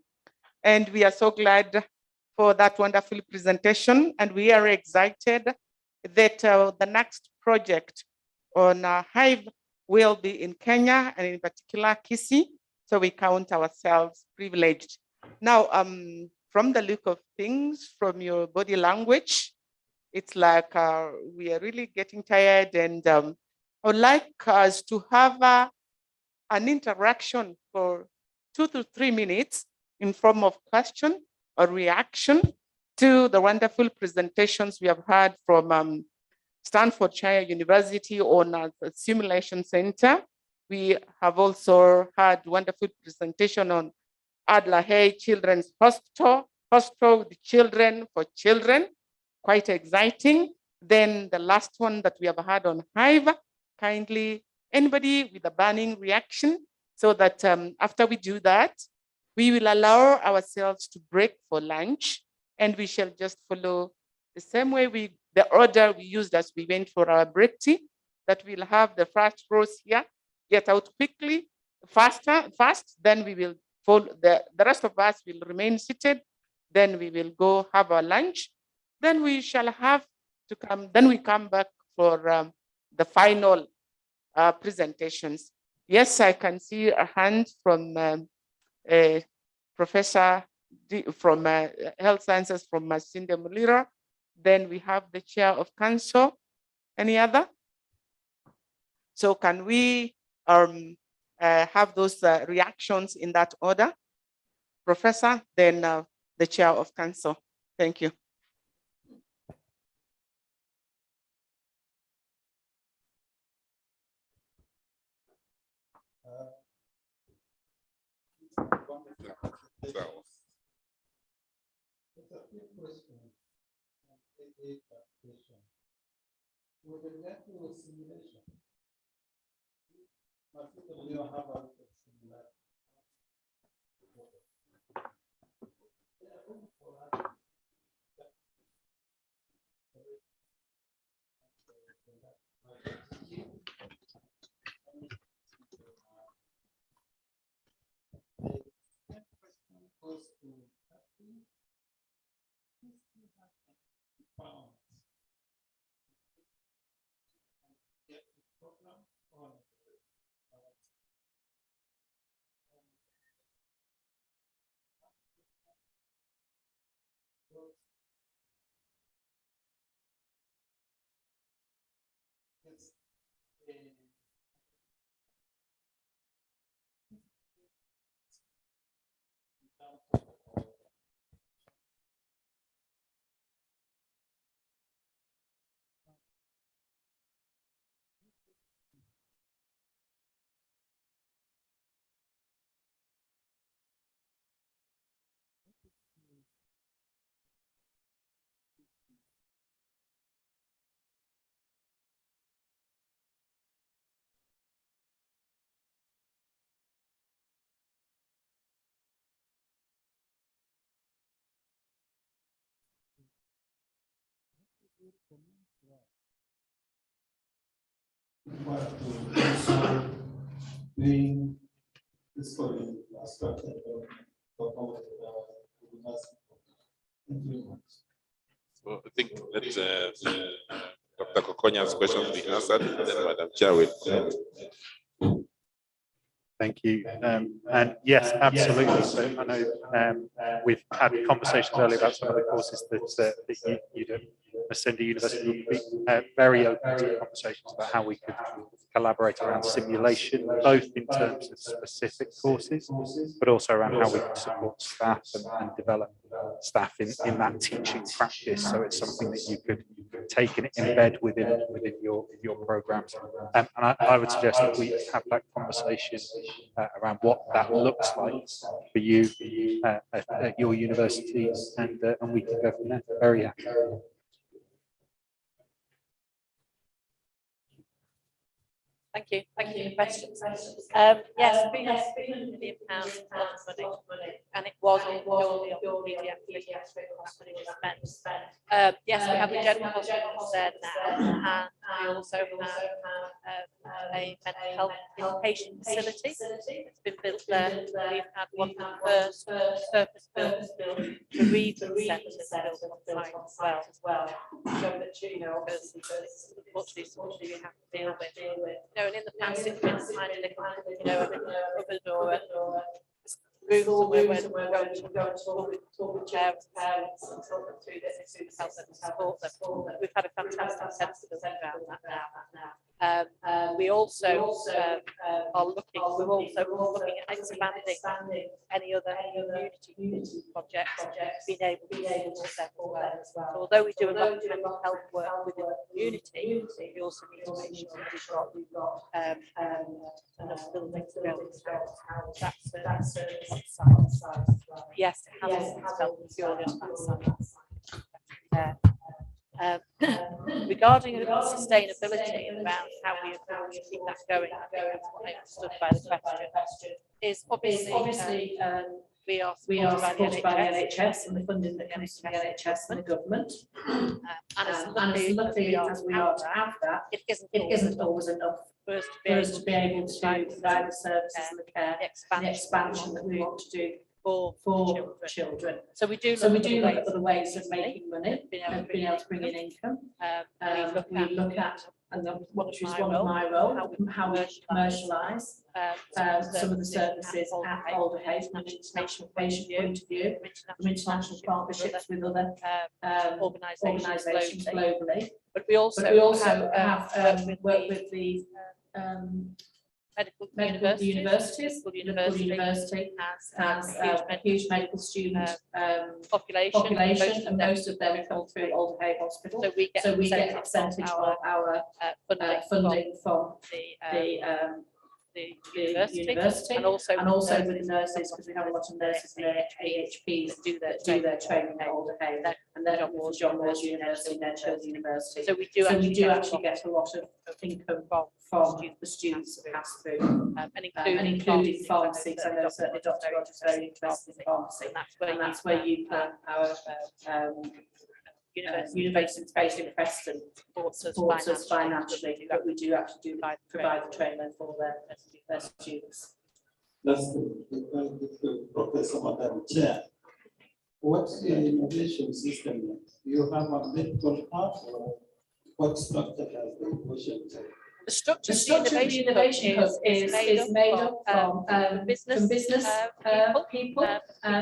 [SPEAKER 8] And we are so glad for that wonderful presentation. And we are excited that the next project on Hive will be in Kenya, and in particular Kisii. So we count ourselves privileged. Now, from the look of things, from your body language, it's like we are really getting tired, and I would like us to have an interaction for 2 to 3 minutes in form of question or reaction to the wonderful presentations we have had from Stanfordshire University on the Simulation Center. We have also had wonderful presentation on Adler Hay Children's Hospital with children for children, quite exciting. Then the last one that we have had on Hive, kindly, anybody with a burning reaction, so that after we do that, we will allow ourselves to break for lunch, and we shall just follow the same way the order we used as we went for our break tea, that we'll have the first rows here, get out quickly, fast, then we will follow, the rest of us will remain seated, then we will go have our lunch, then we shall have to come. Then we come back for the final presentations. Yes, I can see a hand from Professor from Health Sciences from Masinde Mulira. Then we have the Chair of Council. Any other? So can we have those reactions in that order? Professor, then the Chair of Council. Thank you.
[SPEAKER 9] Being this story
[SPEAKER 2] So I think that Dr. Kokonya's questions be answered, and then Madam Chair will.
[SPEAKER 5] Thank you. And yes, absolutely. So I know we've had conversations earlier about some of the courses that you do. Masinde University would be very open to conversations about how we could collaborate around simulation, both in terms of specific courses, but also around how we can support staff and develop staff in that teaching practice. So it's something that you could take and embed within your programs. And I would suggest that we have that conversation around what that looks like for you at your university, and we can go from there. Very happy.
[SPEAKER 6] Thank you for the questions. Yes, £300 million is a lot of money, and it was only on paediatric hospital spent. Yes, we have the general hospital there now, and we also have a mental health inpatient facility that's been built there. We've had one of the first purpose-built bereavement centres built on site as well. So that, because unfortunately something we have to deal with. And in the past it's been tiny little, a cupboard or a room somewhere where we're going to talk with parents and talk them through this to help them support them. We've had a fantastic sensibility around that now. We also are looking. We're also looking at expanding any other community projects, being able to support them as well. So although we do a lot of mental health work within the community, we also need to make sure that we've got enough buildings to be able to house that service side. Yes, it has felt purely on that side. Regarding sustainability and around how we are going to keep that going, I think that's what I understood by the question, is obviously we are supported by the NHS and the funding that comes from the NHS and the government. And as lucky as we are to have that, it isn't always enough for us to be able to provide the services and the care, the expansion that we want to do for children. So we do look at other ways of making money, being able to bring in income. We look at, and which is one of my roles, how we commercialise some of the services at Older Hayes from an international patient point of view, from international partnerships with other organisations globally. But we also have worked with the medical universities. Liverpool University has a huge medical student population, and most of them come through Older Hay Hospital. So we get a percentage of our funding from the university, and also with the nurses, because we have a lot of nurses and AHPs that do their training at Older Hay, and they're at John Moores University, their Children's University. So we do actually get a lot of income from the students that pass through, and including pharmacy, because I know certainly Dr. Rogers is very interested in pharmacy, and that's where you put our university based in Preston supports us financially, but we do actually provide the training for their students.
[SPEAKER 9] That's the Professor Madam Chair. What's the innovation system? Do you have a medical hub, or what structure has the innovation?
[SPEAKER 6] The structure of the innovation hub is made up from business people,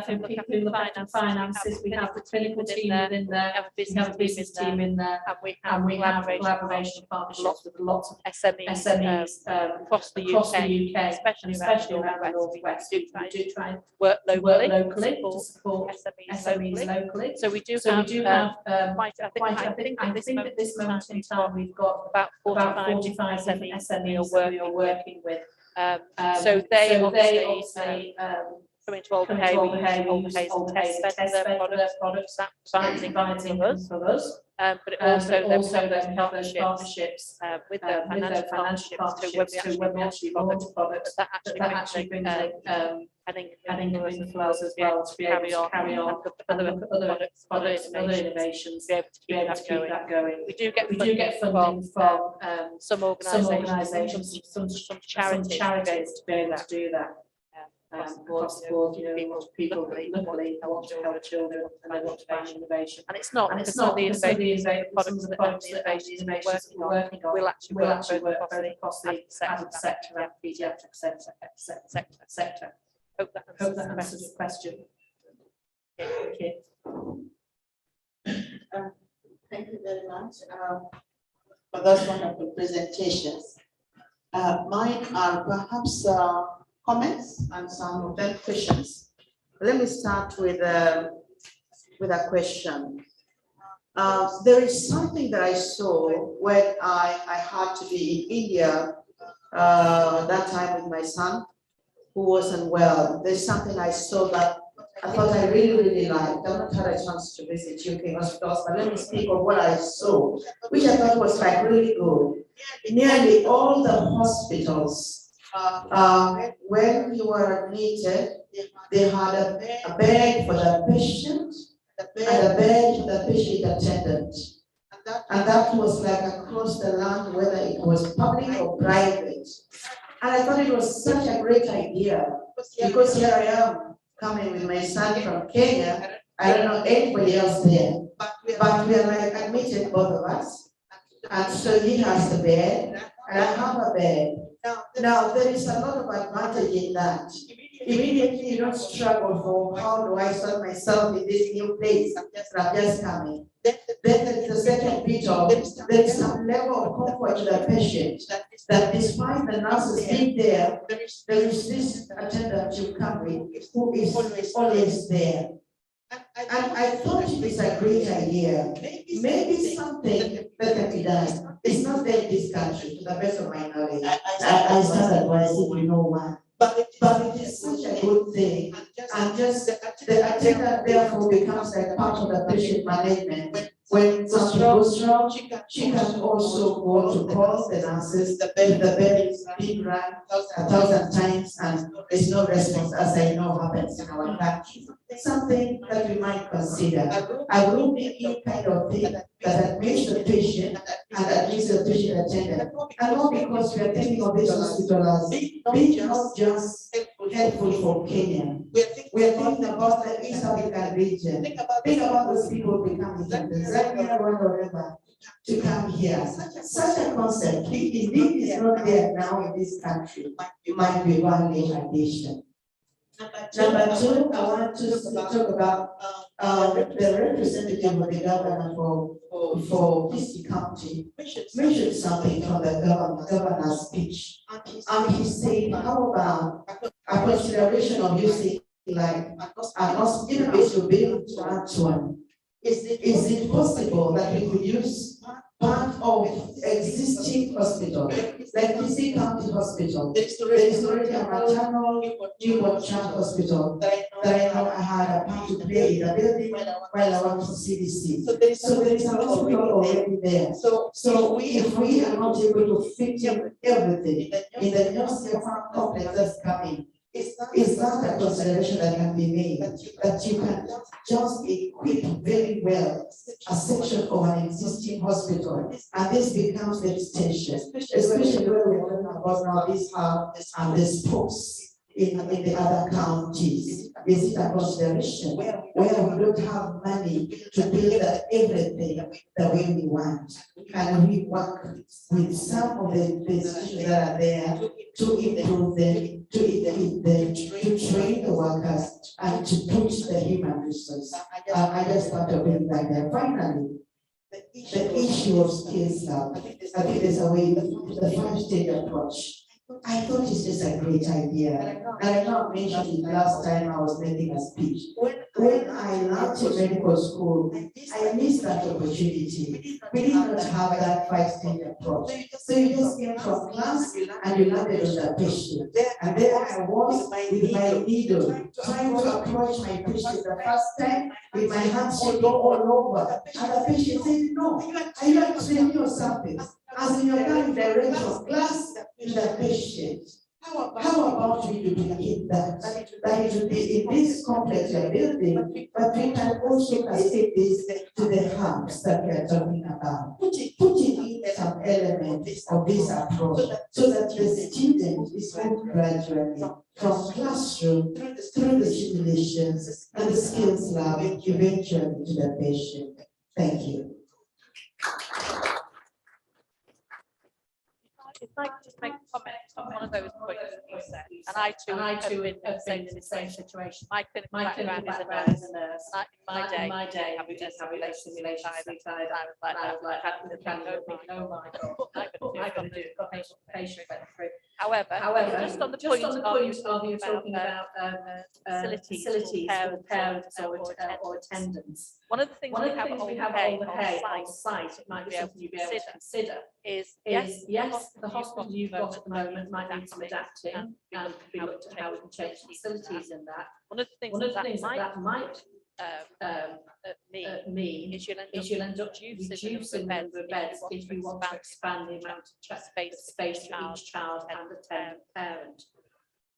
[SPEAKER 6] from people who look after finances. We have the clinical team within there, we have a business team in there, and we have collaboration partnerships with lots of SMEs across the UK, especially around the Northwest. We do try and work locally to support SMEs locally. So we do have quite, I think at this moment in time we've got about 45 SMEs that we are working with. So they obviously coming to Older Hay, we use Older Hay to test their products, that providing for us. But it also then partnerships with their financial partnerships, so when we actually launch products, that actually brings an income for us as well, to be able to carry on other products and other innovations, to be able to keep that going. We do get funding from some organisations, some charities to be able to do that. Across the board, people luckily want to help children and they want to find innovation. And it's not some of the innovative products that we're working on will actually work both across the adult sector and paediatric sector. Hope that answers the question. Thank you.
[SPEAKER 10] Thank you very much for those wonderful presentations. Mine are perhaps comments and some of them questions. Let me start with a question. There is something that I saw when I had to be in India that time with my son who wasn't well. There's something I saw that I thought I really liked. I've not had a chance to visit UK hospitals, but let me speak of what I saw, which I thought was like really good. Nearly all the hospitals, when you were admitted, they had a bed for the patient and a bed for the patient attendant. And that was like across the land, whether it was public or private. And I thought it was such a great idea, because here I am coming with my son from Kenya. I don't know anybody else there, but we are like admitted, both of us. And so he has the bed, and I have a bed. Now, there is a lot of advantage in that. Immediately, you don't struggle for how do I sort myself in this new place that I'm just coming. Then there is the second bit of, there is some level of comfort to the patient, that despite the nurses being there is this attendant you come with who is always there. And I thought it is a great idea. Maybe something that can be done. It's not there in this country, to the best of my knowledge. I start advising, you know why. But it is such a good thing. And just the attendant therefore becomes like part of the patient management. When something goes wrong, she can also go to call the nurses. The bed is being run 1,000 times and there's no response, as I know happens in our country. Something that we might consider. A room in kind of thing that admits the patient and admits the patient attendant. And not because we are thinking of this hospital as being not just helpful for Kenya. We are thinking We are talking about the East African region. Think about those people becoming from Tanzania, Rwanda, whatever, to come here. Such a concept, indeed, is not there now in this country. You might be one addition. Number two, I want to talk about the representative of the governor for Kisii County mentioned something from the governor's speech. He said, how about a consideration of using like an hospital building to add one? Is it possible that we could use part of existing hospital, like Kisii County Hospital? There is already a maternal newborn child hospital that I know I had a part to play in the building while I worked for CDC. So there is a hospital already there. So if we are not able to fit in everything in the new farm complex that's coming, is that a consideration that can be made, that you can just equip very well a section of an existing hospital, and this becomes the extension, especially where we're talking about now this hub and the spokes in the other counties? Is it a consideration where we don't have money to build everything the way we want? Can we work with some of the institutions that are there to improve them, to equip them, to train the workers, and to push the human resources? I just thought of it like that. Finally, the issue of skills lab, I think there's a way, the 5-stage approach. I thought it's just a great idea. And I know I mentioned it last time I was making a speech. When I learned in medical school, I missed that opportunity. We did not have that 5-stage approach. So you just came from class and you landed on the patient. And there I was with my needle, trying to approach my patient the first time with my hands shaking all over. And the patient said, no, are you a trainee or something? As in you're going direct from class to the patient. How about we duplicate that? That it will be in this complex you're building, but we can also cascade this to the hubs that we are talking about. Putting in some elements of this approach so that the student is moved gradually from classroom through the simulations and the skills lab eventually to the patient. Thank you.
[SPEAKER 6] If I could just make a comment on one of those points that you said, and I too have been in the same situation. My clinical background is a nurse. In my day, we did have a simulation either. I was like, oh my God, what am I going to do? Got patient went through. However, just on the point of you talking about facilities for parents or attendants. One of the things we have on site, it might be something you'd be able to consider, is yes, the hospital you've got at the moment might need some adapting and could be looked at how we can change the facilities in that. One of the things that might mean is you'll end up reducing the number of beds if you want to expand the amount of space for each child and the parent.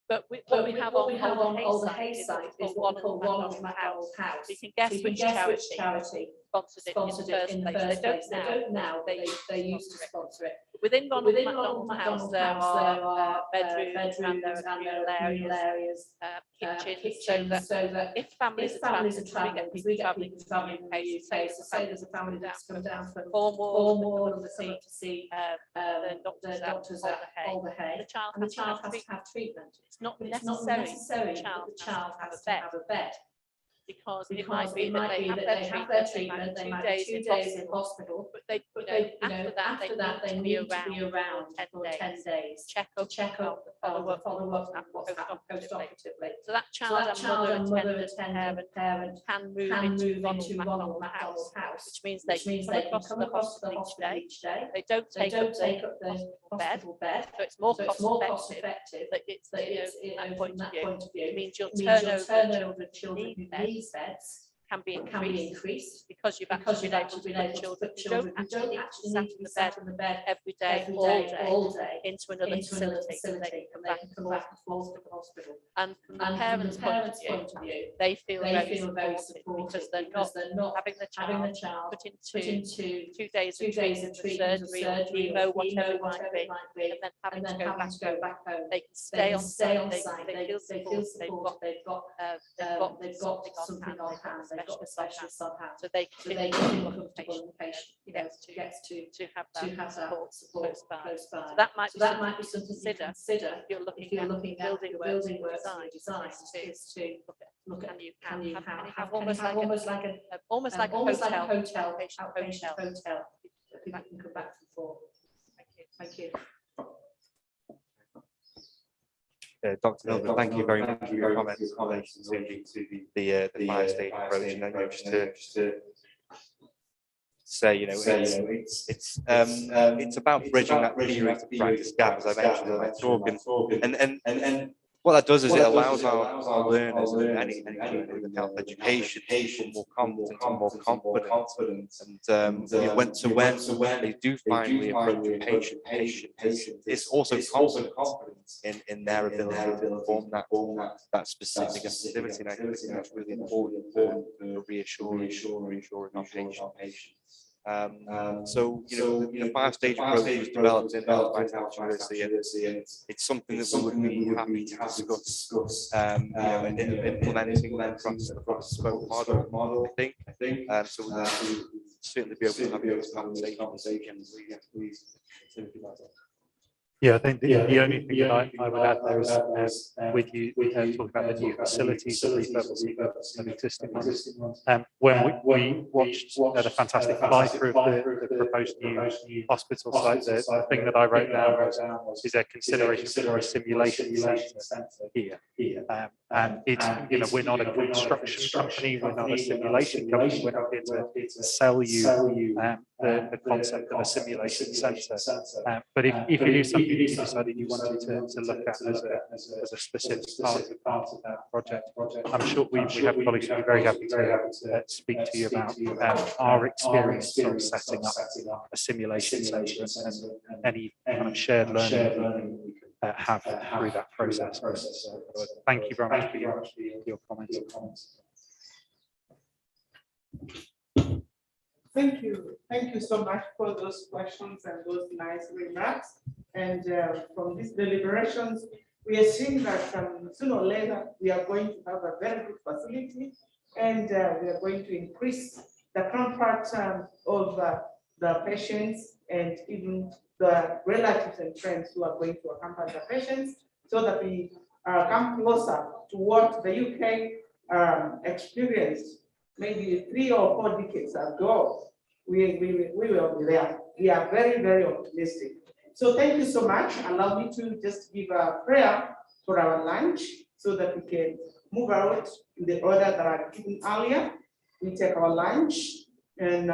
[SPEAKER 6] But what we have on Older Hay site is what we call one of McDonald's house. You can guess which charity sponsored it in the first place. They don't now. They used to sponsor it. Within Ronald McDonald's there are bedrooms and there are communal areas, kitchens, so that if families are traveling, we get people traveling in the UK. So say there's a family that's come down from Cornwall and to see the doctors at Older Hay, the child has to have treatment. It's not necessary the child has to have a bed. Because it might be that they have their treatment, they might be 2 days in hospital, but after that they need to be around for 10 days. Check up, follow up post-operatively. So that child and mother attendant parent can move into Ronald McDonald's house, which means they can come across the hospital each day. They don't take up the hospital bed, so it's more cost effective. That it's from that point of view. It means you'll turn over children who need beds can be increased because you've actually been able to put children who don't actually need to be sat in the bed every day, all day, into another facility so they can come back and forth to the hospital. And from the parents' point of view, they feel very supported because they're not having the child put into 2 days of treatment, surgery, or chemo, whatever it might be, and then having to go back home. They can stay on site. They feel supported. They've got something on hand. They've got specialists on hand, so they can deal with the patient gets to have that support close by. So that might be something to consider if you're looking at building work design is to look at can you have almost like a hotel that people can come back for. Thank you.
[SPEAKER 4] Dr. Milburn, thank you very much for your comments in relation to the 5-stage approach. And then just to say, it's about bridging that theory to practice gap, as I mentioned in my talk. And what that does is it allows our learners and any learner in health education to more confident and more confident. And when they do finally approach a patient, it's also confidence in their ability to perform that specific activity. And I think that's really important for reassuring our patients. So the 5-stage approach was developed in Health University, and it's something that we would be happy to discuss. And implementing that across the spoke model, I think. So we'll certainly be able to have those conversations.
[SPEAKER 5] Yeah, I think the only thing that I would add there is with you talking about the new facilities, the repurposing of existing ones. When we watched the fantastic fly-through of the proposed new hospital site, the thing that I wrote down was, is there consideration for a simulation centre here? And it's, we're not a construction company, we're not a simulation company, we're not here to sell you the concept of a simulation centre. But if you do something you decided you wanted to look at as a specific part of that project, I'm sure we have colleagues who would be very happy to speak to you about our experience of setting up a simulation centre and any kind of shared learning we can have through that process. Thank you very much for your comments.
[SPEAKER 8] Thank you so much for those questions and those nice remarks. And from these deliberations, we are seeing that sooner or later we are going to have a very good facility, and we are going to increase the comfort of the patients and even the relatives and friends who are going to accompany the patients, so that we come closer to what the UK experienced maybe 3 or 4 decades ago. We will be there. We are very, very optimistic. So thank you so much. Allow me to just give a prayer for our lunch so that we can move out in the order that I given earlier. We take our lunch, and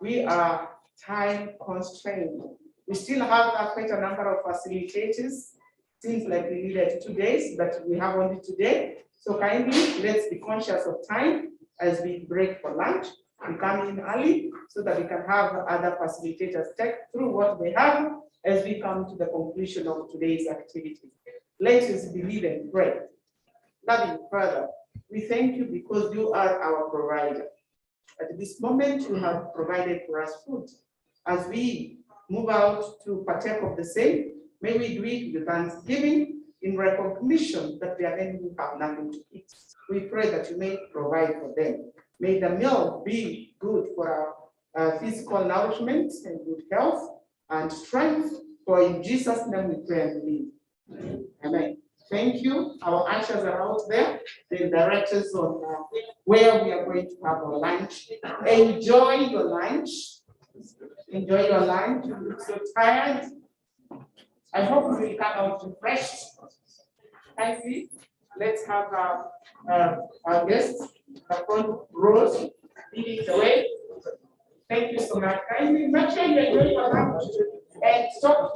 [SPEAKER 8] we are time constrained. We still have quite a number of facilitators. Seems like we needed 2 days, but we have only today. So kindly, let's be conscious of time as we break for lunch. We come in early so that we can have other facilitators take through what they have as we come to the conclusion of today's activity. Let us believe and pray. Nothing further. We thank you because you are our provider. At this moment, you have provided for us food. As we move out to partake of the same, may we do it with thanksgiving in recognition that there are many who have nothing to eat. We pray that you may provide for them. May the meal be good for our physical nourishment and good health and strength. For in Jesus' name we pray and believe. Amen. Thank you. Our ushers are out there. The directors on where we are going to have our lunch. Enjoy your lunch. Enjoy your lunch. You look so tired. I hope you will come out refreshed. Kindly, let's have our guests, the front rows, leading the way. Thank you so much. Kindly make sure you enjoy your lunch and stop.